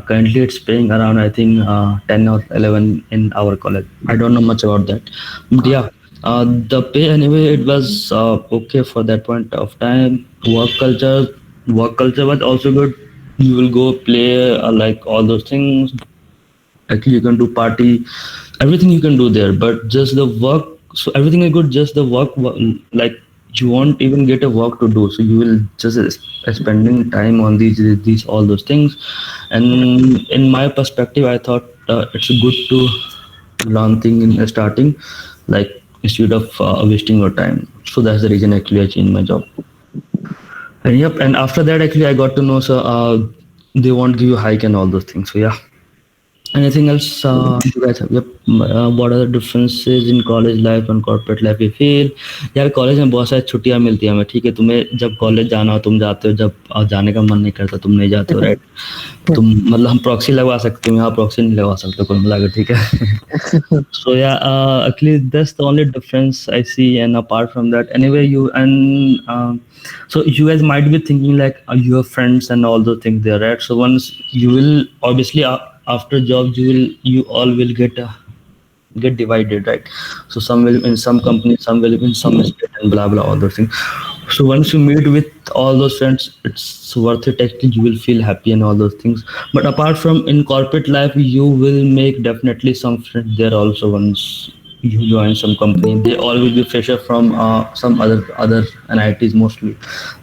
Currently, it's paying around I think 10 or 11 in our college. I don't know much about that, but yeah. The pay anyway, it was okay for that point of time. Work culture was also good. You will go play like all those things. Actually, you can do party, everything you can do there. But just the work, so everything is good. Just the like you won't even get a work to do. So you will just spending time on these all those things. And in my perspective, I thought it's good to learn thing in starting, like instead of wasting your time. So that's the reason actually I changed my job. And yep, and after that actually I got to know, so they won't give you hike and all those things. So yeah. Anything else you guys have? Yep. What are the differences in college life and corporate life you feel? यार college में बहुत सारी छुट्टियां मिलती हैं हमें, ठीक है, तुम्हें जब कॉलेज जाना हो तुम जाते हो, जब जाने का मन नहीं करता तुम नहीं जाते हो, राइट? तुम मतलब हम प्रॉक्सी लगवा सकते हो, यहाँ प्रॉक्सी नहीं लगवा सकते कुल मिला के, ठीक है. So yeah, actually that's the only difference I see. And apart from that, anyway, you and so you guys might be thinking like you have friends and all those things there, right? So once you will obviously after jobs you all will get divided, right? So some will in some companies, some will in some state, and blah blah all those things. So once you meet with all those friends, it's worth it. Actually, you will feel happy and all those things. But apart from in corporate life, you will make definitely some friends there also once you join some company. They all will be fresher from some other NITs mostly.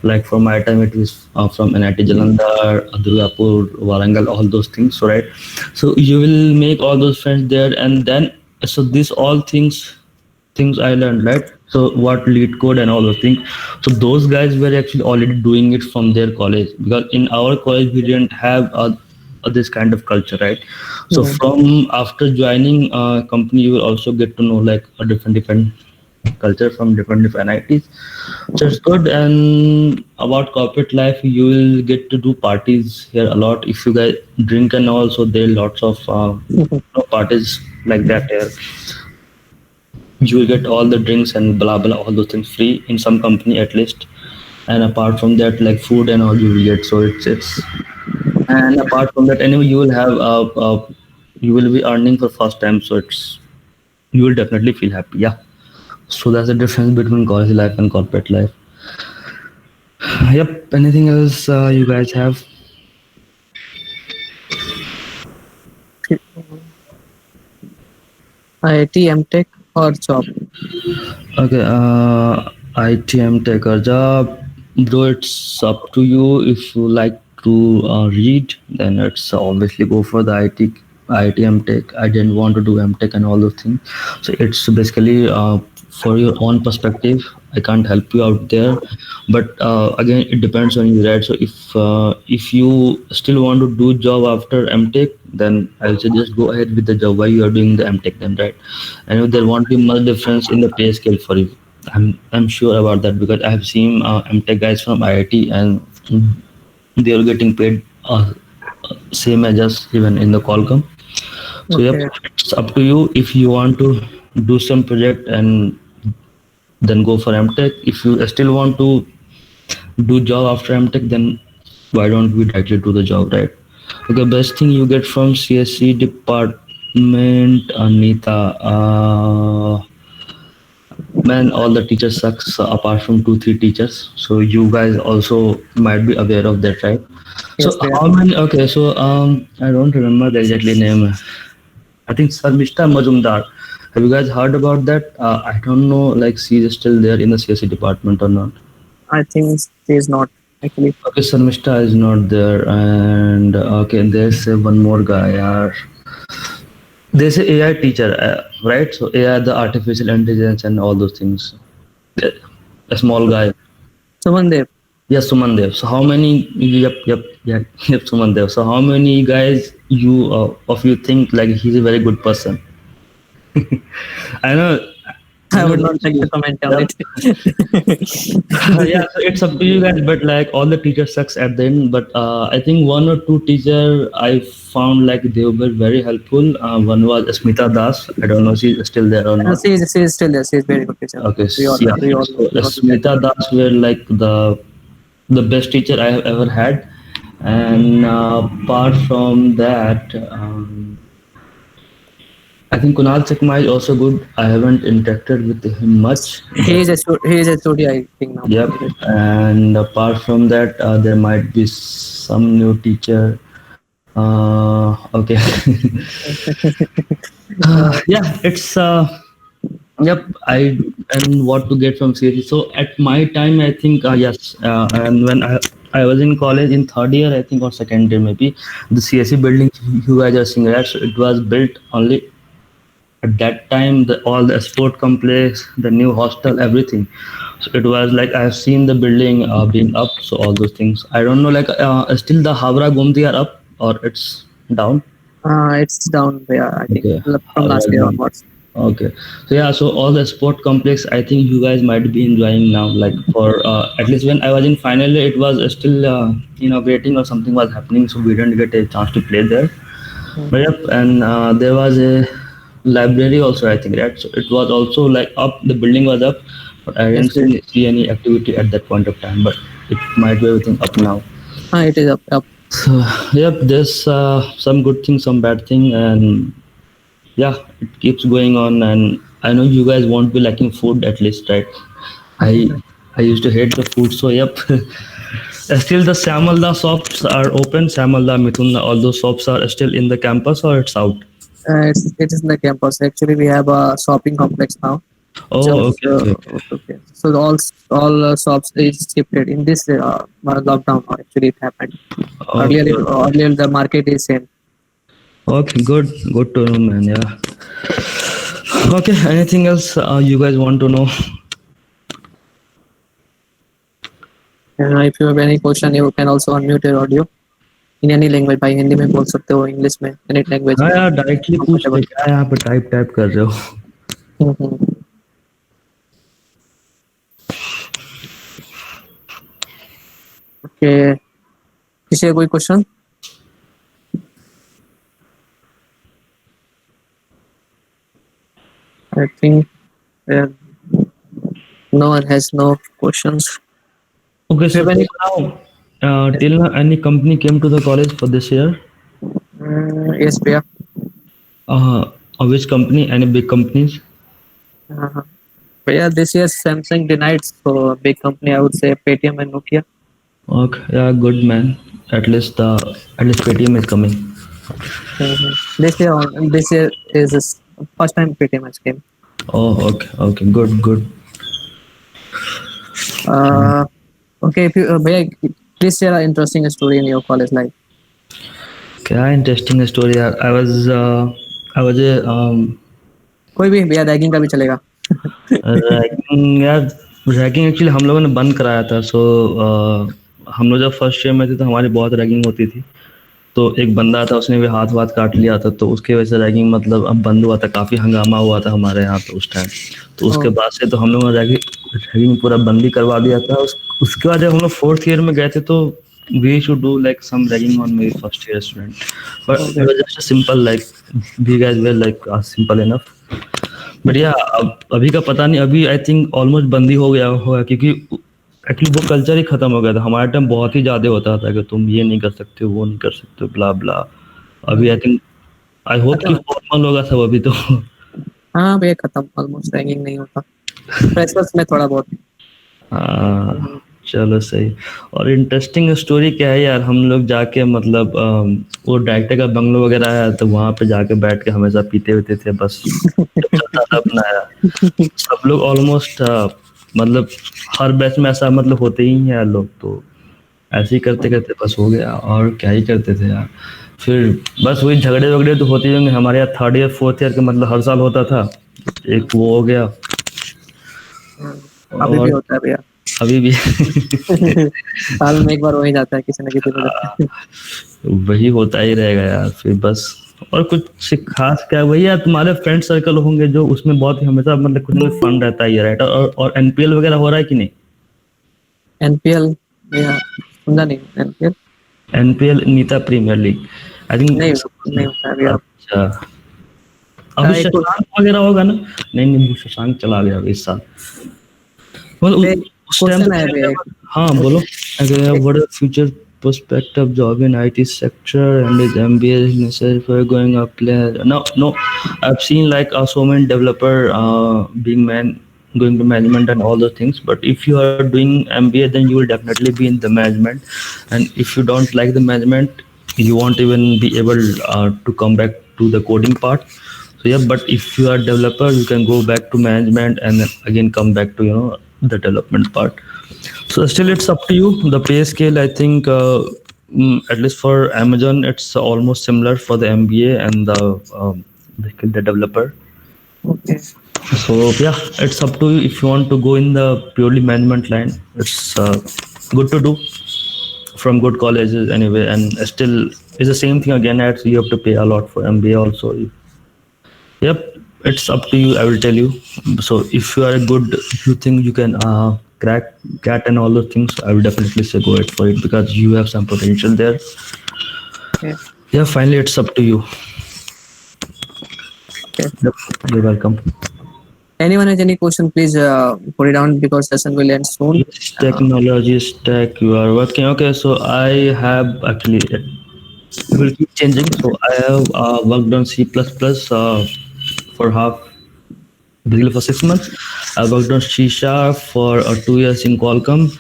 Like from my time, it was from NIT Jalandhar, Durgapur, Warangal, all those things. So right, so you will make all those friends there, and then so these all things I learned, right? So what lead code and all those things. So those guys were actually already doing it from their college, because in our college we didn't have this kind of culture, right? So from after joining a company, you will also get to know like a different culture from different ITs. So it's good. And about corporate life, you will get to do parties here a lot if you guys drink and all. So there are lots of parties like that here. You will get all the drinks and blah blah all those things free in some company at least. And apart from that, like food and all you will get. So it's and apart from that, anyway, you will have you will be earning for first time. So it's you will definitely feel happy. Yeah. So that's the difference between college life and corporate life. Yep. Anything else you guys have? IIT, MTech or job? Okay. ITM Tech or job, bro. It's up to you. If you like to read, then it's obviously go for the ITM Tech. I didn't want to do MTech and all those things. So it's basically for your own perspective. I can't help you out there, but again, it depends on you, right? So if you still want to do job after MTech, then I'll say just go ahead with the job while you are doing the MTech, then, right? And there won't be much difference in the pay scale for you. I'm sure about that, because I have seen MTech guys from IIT and they are getting paid same as us even in the Qualcomm. So Okay. yep, it's up to you if you want to do some project and then go for MTech. If you still want to do job after MTech, then why don't we directly do the job, right? Okay, best thing you get from CSC department, Anita. Man, all the teachers sucks apart from 2 3 teachers. So you guys also might be aware of that, right? Yes, So they are. how many? Okay, so I don't remember the exactly name. I think Sarmishta Majumdar. Have you guys heard about that? I don't know, like she is still there in the CSE department or not. I think he is not actually. Okay, Sarmishta is not there, and okay, there's one more guy. There's a AI teacher, right? So AI, the artificial intelligence and all those things. A small guy. Someone there. Yes, Suman Dev. So how many? Yep, Suman Dev. So how many guys you of you think like he's a very good person? I know I would not like to comment on it. Yeah, so it's up to you guys, but like all the teachers sucks at the end. But I think one or two teacher I found like they were very helpful. One was Smita Das. I don't know if she's still there or not. She is still there. She is very good teacher. Okay, We yeah. all So know Smita Das were like the best teacher I have ever had, and apart from that, I think Kunal Chakma is also good. I haven't interacted with him much. He is a studio, I think now. Yep. And apart from that, there might be some new teacher. Okay. Yeah, it's yep. I and what to get from CSE. So at my time, I think yes. And when I was in college in third year, I think, or second year maybe, the CSE building you guys are seeing, right? So it was built only at that time, all the sport complex, the new hostel, everything. So it was like I've seen the building being up. So all those things. I don't know, like still the Havra Gomti are up or it's down. It's down there, I think, Okay. from last year onwards. Okay. So yeah, so all the sport complex, I think you guys might be enjoying now. Like for at least when I was in final year, it was still inaugurating or something was happening, so we didn't get a chance to play there. But yep, and there was a library also, I think, right? So it was also like up. The building was up, but I didn't see any activity at that point of time. But it might be everything up now. It is up. So yep, there's some good thing, some bad thing, and yeah, it keeps going on. And I know you guys won't be lacking food at least, right? I used to hate the food, so yep. Still the Samalda shops are open. Samalda, Mithunda, all those shops are still in the campus or it's out. It is in the campus. Actually, we have a shopping complex now. Oh, Just, okay. So all shops is shifted in this lockdown. Actually, it happened. Earlier the market is same. Okay, good to know, man. Yeah. Okay, anything else you guys want to know? If you have any question, you can also unmute your audio in any language. भाई हिंदी में बोल सकते हो, English में, any language. हाँ यार, directly पूछ ले, क्या यहाँ पे टाइप कर रहे हो? Okay. किसी का कोई question? I think no one has no questions. Okay, so now, till now, any company came to the college for this year? Yes, Priya. Which company? Any big companies? Priya, this year Samsung denied, so big company I would say Paytm and Nokia. Okay, yeah, good man. At least Paytm is coming. This year is the first time Paytm has came. Oh, okay, good. Okay, if you Bhaiya, please share an interesting story in your college life. क्या interesting story यार. I was कोई भी भैया, ragging का भी चलेगा. Ragging actually हम लोगों ने बंद कराया था. सो हम लोग जब फर्स्ट ईयर में थे तो हमारी बहुत रैगिंग होती थी. तो एक बंदा था, उसने भी हाथ काट लिया था, तो उसके वजह से रैगिंग मतलब अब बंद हुआ था. काफी हंगामा हुआ था हमारे यहाँ तो उस टाइम. तो उसके बाद से तो हम लोगों ने रैगिंग पूरा बंद ही करवा दिया था. उसके बाद जब हम लोग फोर्थ ईयर में गए थे तो we should do like some ragging on my first year student, but it was just a simple, like we guys were like simple enough. But yeah, अभी का पता नहीं. अभी आई थिंक ऑलमोस्ट बंदी हो गया होगा, क्योंकि एक्चुअली वो कल्चर ही खत्म हो गया था. हमारे टाइम बहुत ही ज्यादा होता था कि तुम ये नहीं कर सकते, वो नहीं कर सकते, ब्ला ब्ला. अभी आई थिंक, आई होप कि फॉर्मल होगा सब अभी तो. हाँ भैया, खत्म. ऑलमोस्ट रैगिंग नहीं होता. फ्रेशर्स में थोड़ा बहुत. चलो सही. और इंटरेस्टिंग स्टोरी क्या है यार, हम लोग जाके मतलब वो डायरेक्टर का बंगलो वगैरह है, तो वहाँ पे जाके बैठ के हमेशा पीते हुए थे बस. अपना सब लोग ऑलमोस्ट मतलब हर बैच में ऐसा मतलब होते ही हैं लोग, तो ऐसे ही करते करते बस हो गया. और क्या ही करते थे यार. फिर बस वही झगड़े वगड़े तो होते ही होंगे. हमारे यहाँ थर्ड ईयर फोर्थ ईयर का मतलब हर साल होता था. एक वो हो गया. अभी भी होता है भैया. अभी भी साल में एक बार हो ही जाता है किसी न किसी वजह से. वही होता ही रहेगा यार. फिर बस और कुछ खास क्या भैया, तुम्हारे फ्रेंड सर्कल होंगे जो उसमें बहुत ही हमेशा मतलब कुछ ना कुछ फन रहता है, राइट? और एनपीएल वगैरह हो रहा है कि नहीं? एनपीएल या सुना नहीं NPL NPL Nita premier league, I नहीं थिंक। नहीं होता अभी। अच्छा, अभी एक शशांक वगैरह होगा ना? नहीं नहीं, वो शशांक चला गया अभी इस साल। मतलब उस टाइम क्वेश्चन है पे अभी एक हाँ बोलो। अगर एक what are the future prospect of job in IT sector and is MBA necessary for going up there? No, I've seen like so many developer being going to management and all those things. But if you are doing MBA, then you will definitely be in the management. And if you don't like the management, you won't even be able to come back to the coding part. So yeah, but if you are developer, you can go back to management and then again come back to the development part. So still, it's up to you. The pay scale, I think, at least for Amazon, it's almost similar for the MBA and the developer. okay. So yeah, it's up to you. If you want to go in the purely management line, it's good to do from good colleges anyway. And still, it's the same thing again. As you have to pay a lot for MBA also. Yep, it's up to you. I will tell you. So if you are a good, if you think you can crack cat and all those things, I will definitely say go ahead for it because you have some potential there. Okay. Yeah, finally, it's up to you. Okay. Yep, you're welcome. Anyone has any question, please put it down because session will end soon. Which technology stack you are working? Okay, so I have actually it will keep changing. So I have worked on C++ for basically for 6 months. I worked on C Sharp for 2 years in Qualcomm.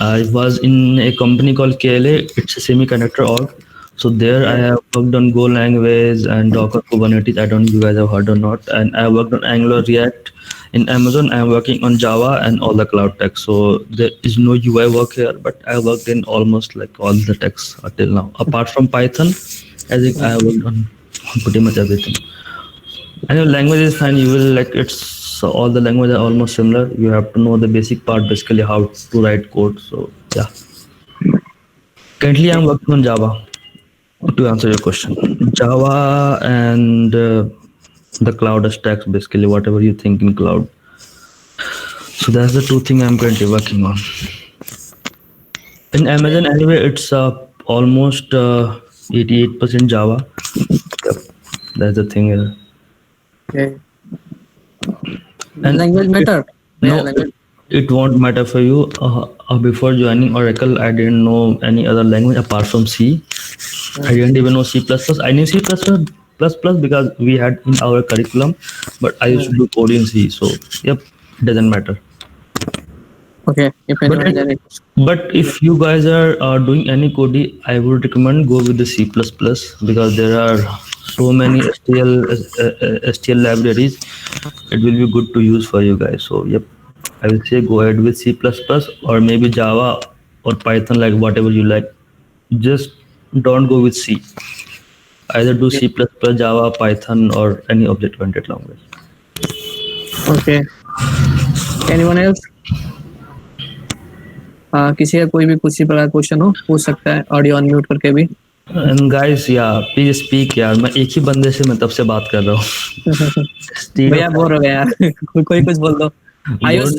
I was in a company called KLA. It's a semiconductor org. So there I have worked on Go language and Docker Kubernetes. I don't know if you guys have heard or not. And I worked on Angular React. In Amazon, I'm working on Java and all the cloud tech. So there is no UI work here, but I worked in almost like all the techs until now. Apart from Python, I think I worked on pretty much everything. And your language is fine. You will like it's all the languages are almost similar. You have to know the basic part, basically how to write code. So yeah. Currently, I'm working on Java. To answer your question, Java and the cloud stacks, basically whatever you think in cloud. So that's the two things I'm currently working on. In Amazon, anyway, it's almost 88% Java. Yep, that's the thing. Okay. And Language matter. Yeah, no, language. it won't matter for you. Before joining Oracle, I didn't know any other language apart from C. I didn't even know C++. I knew C++ because we had in our curriculum, but I used to do code in C. So, yep, it doesn't matter. Okay. If anyone has any question. But if you guys are doing any coding, I would recommend go with the C++ because there are so many STL libraries. It will be good to use for you guys. So, yep, I will say go ahead with C++ or maybe Java or Python, like whatever you like. Just don't go with C. Either do C++, Java, Python, or any object-oriented language. Okay. Anyone else? किसी का कोई भी कुछ प्रकार question हो पूछ सकता है ऑडियो अनम्यूट करके भी. And guys, yeah, please speak यार. मैं एक ही बंदे से मैं तब से बात कर रहा हूँ. भैया बोर हो गया यार. कोई कुछ बोल दो. Ayush,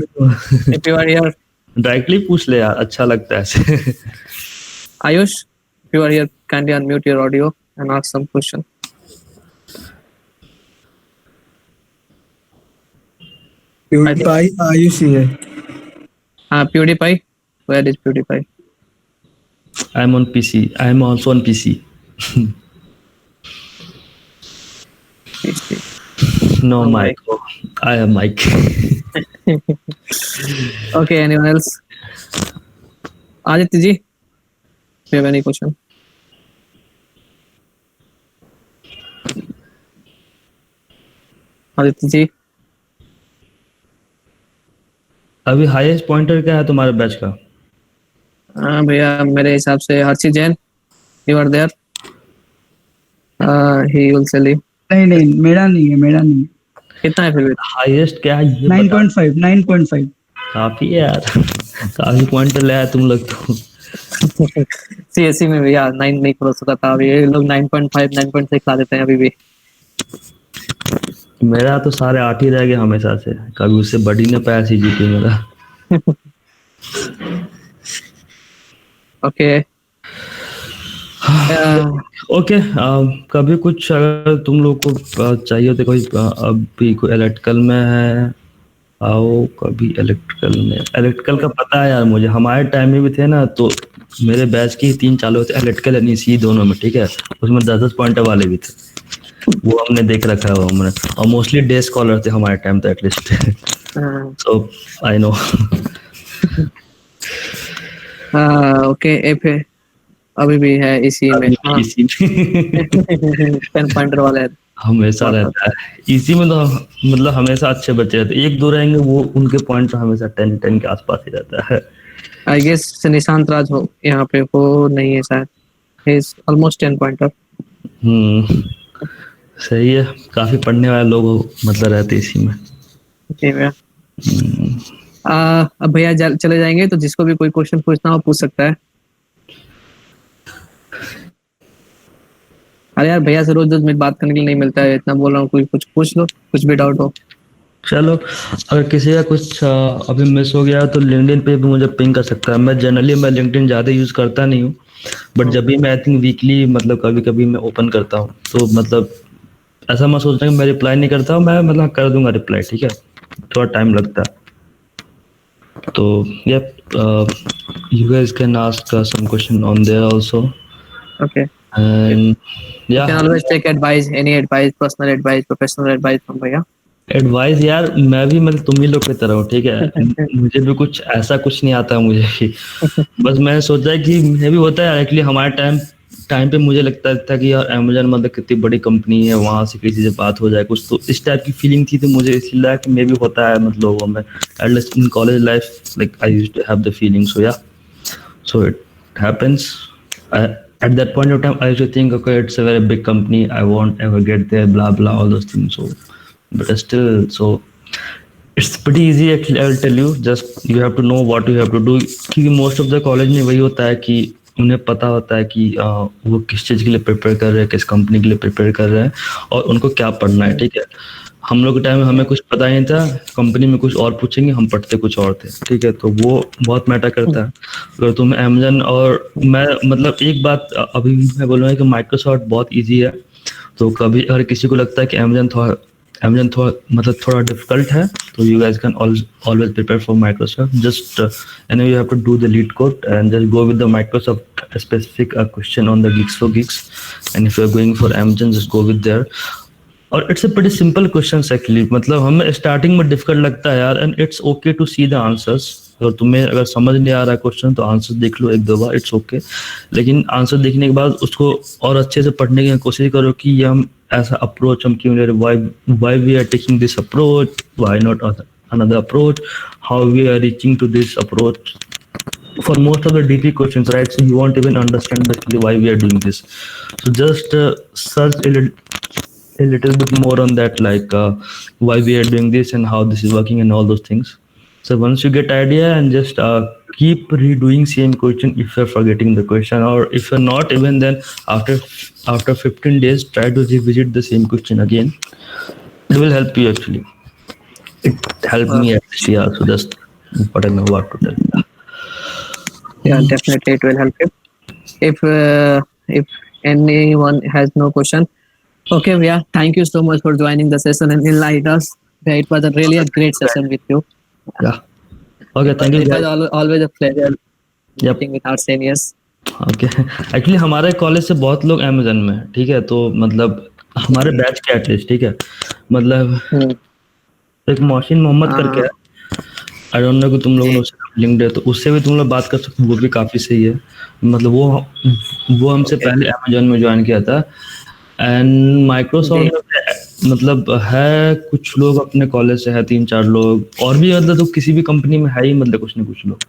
if you are here. Directly पूछ ले यार, अच्छा लगता है ऐसे. Ayush, if you are here, kindly unmute your audio and ask some question. PewDiePie, Ayush here. PewDiePie, where is PewDiePie? I'm on PC. I'm also on PC. No, Mike. I am Mike. Okay, anyone else? Aditya ji, do you have any question? Aditya ji, अभी highest pointer क्या है तुम्हारे batch का? हाँ भैया मेरे हिसाब से हर्षित Jain, you are there. He will tell you. नहीं मेरा नहीं है. कितना है फिर भी? हाईएस्ट क्या है ये बता. 9.5. काफी है यार. काफी पॉइंटर ले आया तुम लोग तो. सीएससी में भैया 9 नहीं क्रॉस होता था, अभी ये लोग 9.5 9.6 ला देते हैं अभी भी। मेरा तो सारे 8 ही रह गए हमेशा से, कभी उससे बढ़ी नहीं पाया सीजीपी मेरा। ओके ओके, कभी कुछ अगर तुम लोग को चाहिए तो कोई अभी कोई इलेक्ट्रिकल में है, आओ कभी इलेक्ट्रिकल में। इलेक्ट्रिकल का पता है यार मुझे, हमारे टाइम में भी थे ना, तो मेरे बैच की 3 चालू थे इलेक्ट्रिकल एंड ईसी दोनों में, ठीक है। उसमें 10-10 पॉइंट वाले भी थे, वो हमने देख रखा है वो हमने, और मोस्टली डे स्कॉलर थे हमारे टाइम तो at least. So I know. Okay F अभी भी है इसी में। हाँ। इसी में 10 पॉइंटर वाले हमेशा रहता है इसी में, तो मतलब हमेशा अच्छे बच्चे रहते हैं, 1-2 रहेंगे वो, उनके पॉइंट हमेशा 10 के आसपास ही रहता है। आई गेस निशांत राज हो यहाँ पे, वो नहीं है शायद, इज ऑलमोस्ट 10 पॉइंटर। सही है, काफी पढ़ने वाले लोग मतलब रहते इसी में। जी भैया। अब भैया चले जाएंगे, तो जिसको भी कोई क्वेश्चन पूछना हो पूछ सकता है। अरे यार भैया से रोज रोज में बात करने के लिए नहीं मिलता है, इतना बोल रहा हूँ, कोई कुछ पूछ लो, कुछ भी डाउट हो। चलो, अगर किसी का कुछ अभी मिस हो गया तो लिंक्डइन पे भी मुझे पिंग कर सकता है। मैं जनरली लिंक्डइन ज़्यादा यूज़ करता नहीं हूँ, बट जब भी मैं आई थिंक वीकली मतलब कभी कभी मैं ओपन करता हूँ, तो मतलब ऐसा मैं सोचता हूँ कि मैं रिप्लाई नहीं करता हूँ, मैं मतलब कर दूंगा रिप्लाई, ठीक है, थोड़ा टाइम लगता है। तो you guys can ask some question on there also. Okay. And You yeah, can always take advice, any advice, personal advice, professional advice from भैया। एडवाइस यार, मैं भी मतलब तुम ही लोग की तरह हूँ, ठीक है। मुझे भी कुछ ऐसा कुछ नहीं आता मुझे भी। बस मैंने सोचा कि मैं भी होता है एक्चुअली हमारे टाइम पे मुझे लगता था कि यार अमेजन मतलब कितनी बड़ी कंपनी है, वहां से किसी से बात हो जाए कुछ, तो इस टाइप की फीलिंग थी। तो मुझे इसलिए लगा कि मैं भी होता है मतलब लोगों में, at least in college life like I used to have the feeling. So yeah, so it happens. At that point of time, I used to think, okay, it's a very big company, I won't ever get there, blah blah, all those things. So, but still, so it's pretty easy. Actually, I will tell you. Just you have to know what you have to do. क्योंकि most of the college में वही होता है कि उन्हें पता होता है कि वो किस चीज़ के लिए प्रिपेयर कर रहे हैं, किस कंपनी के लिए प्रिपेयर कर रहे हैं, और उनको क्या पढ़ना है, ठीक है। हम लोग के टाइम में हमें कुछ पता ही नहीं था, कंपनी में कुछ और पूछेंगे, हम पढ़ते कुछ और थे, ठीक है। तो वो बहुत मैटर करता है। अगर तुम अमेजन, और मैं मतलब एक बात अभी मैं बोलूँगा कि माइक्रोसॉफ्ट बहुत इजी है। तो कभी अगर किसी को लगता है कि अमेजन थोड़ा मतलब थोड़ा डिफिकल्ट है, तो you guys can always prepare for Microsoft. Just and you have to do the LeetCode and just go with the Microsoft specific question on the geeks for geeks, and if you are going for Amazon just go with their. और it's a pretty simple questions actually, मतलब हमें starting में difficult लगता है यार, and it's okay to see the answers. अगर तुम्हें अगर समझ नहीं आ रहा है क्वेश्चन, तो आंसर देख लो 1-2 बार, इट्स ओके। लेकिन आंसर देखने के बाद उसको और अच्छे से पढ़ने की कोशिश करो कि ये हम ऐसा अप्रोच हम क्यों ले रहे, why we are taking this approach, why not another approach, how we are reaching to this approach. For most of the DP questions, right, so you won't even understand basically why we are doing this. So just search a little bit more on that, like why we are doing this and how this is working and all those things. So once you get idea, and just keep redoing same question if you're forgetting the question, or if you're not, even then after 15 days try to revisit the same question again. It will help you actually. It helped me actually also. Just what I know what to tell. Yeah, definitely it will help you. If anyone has no question, okay, yeah, thank you so much for joining the session and enlighten us. Yeah, it was really a great session with you. Yeah. Okay, thank you It guys. was always a pleasure Yep. meeting with our seniors. Okay, actually हमारे college से बहुत लोग Amazon में है, ठीक है। तो मतलब हमारे बैच के एटलीस्ट, ठीक है, मतलब एक मोहसिन मोहम्मद करके है, आई डोंट नो कि तुम लोगों ने उससे लिंक्ड है, तो उससे भी तुम लोग बात कर सकते हो, वो भी काफी सही है। मतलब वो हमसे पहले अमेजन में ज्वाइन किया था। एंड माइक्रोसॉफ्ट में मतलब है कुछ लोग अपने कॉलेज से है, 3-4 लोग, और भी मतलब तो किसी भी कंपनी में है ही मतलब कुछ न कुछ लोग।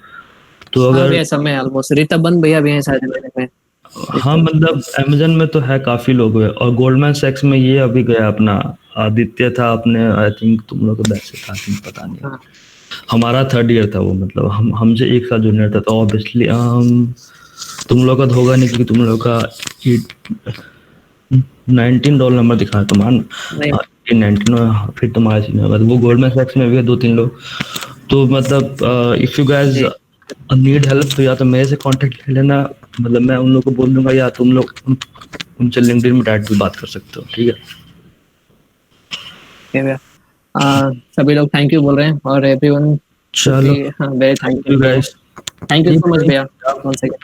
तो अगर समय ऑलमोस्ट रितबन भैया भी हैं शायद मेरे में। हाँ, मतलब अमेजन में तो है काफी लोग है, और गोल्डमैन सैक्स में ये अभी गया अपना आदित्य था अपने, आई थिंक तुम लोग के बैच से था, पता नहीं। हमारा 3rd ईयर था वो, मतलब हमसे 1 साल जूनियर था। तो ऑब्वियसली तुम लोग का तो होगा नहीं क्योंकि तुम लोग का $19 नंबर दिखा है तुम्हारा। नहीं 19 फिर तुम्हारा सीन होगा। वो गोल्डमैन सैक्स में भी है 2-3 लोग। तो मतलब if you guys need help तो या तो मेरे से कांटेक्ट ले लेना, मतलब मैं उन लोगों को बोल दूंगा, या तुम लोग उनसे लिंक्डइन में डायरेक्ट भी बात कर सकते हो, ठीक है। है भैया। सभी लोग थैंक यू बोल रहे हैं और एवरीवन चलो very thank you guys, thank you so much भैया once again.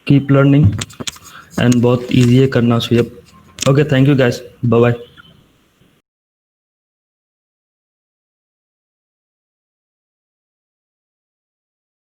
Keep learning and बहुत इजी है करना चाहिए। Okay thank you guys, bye bye.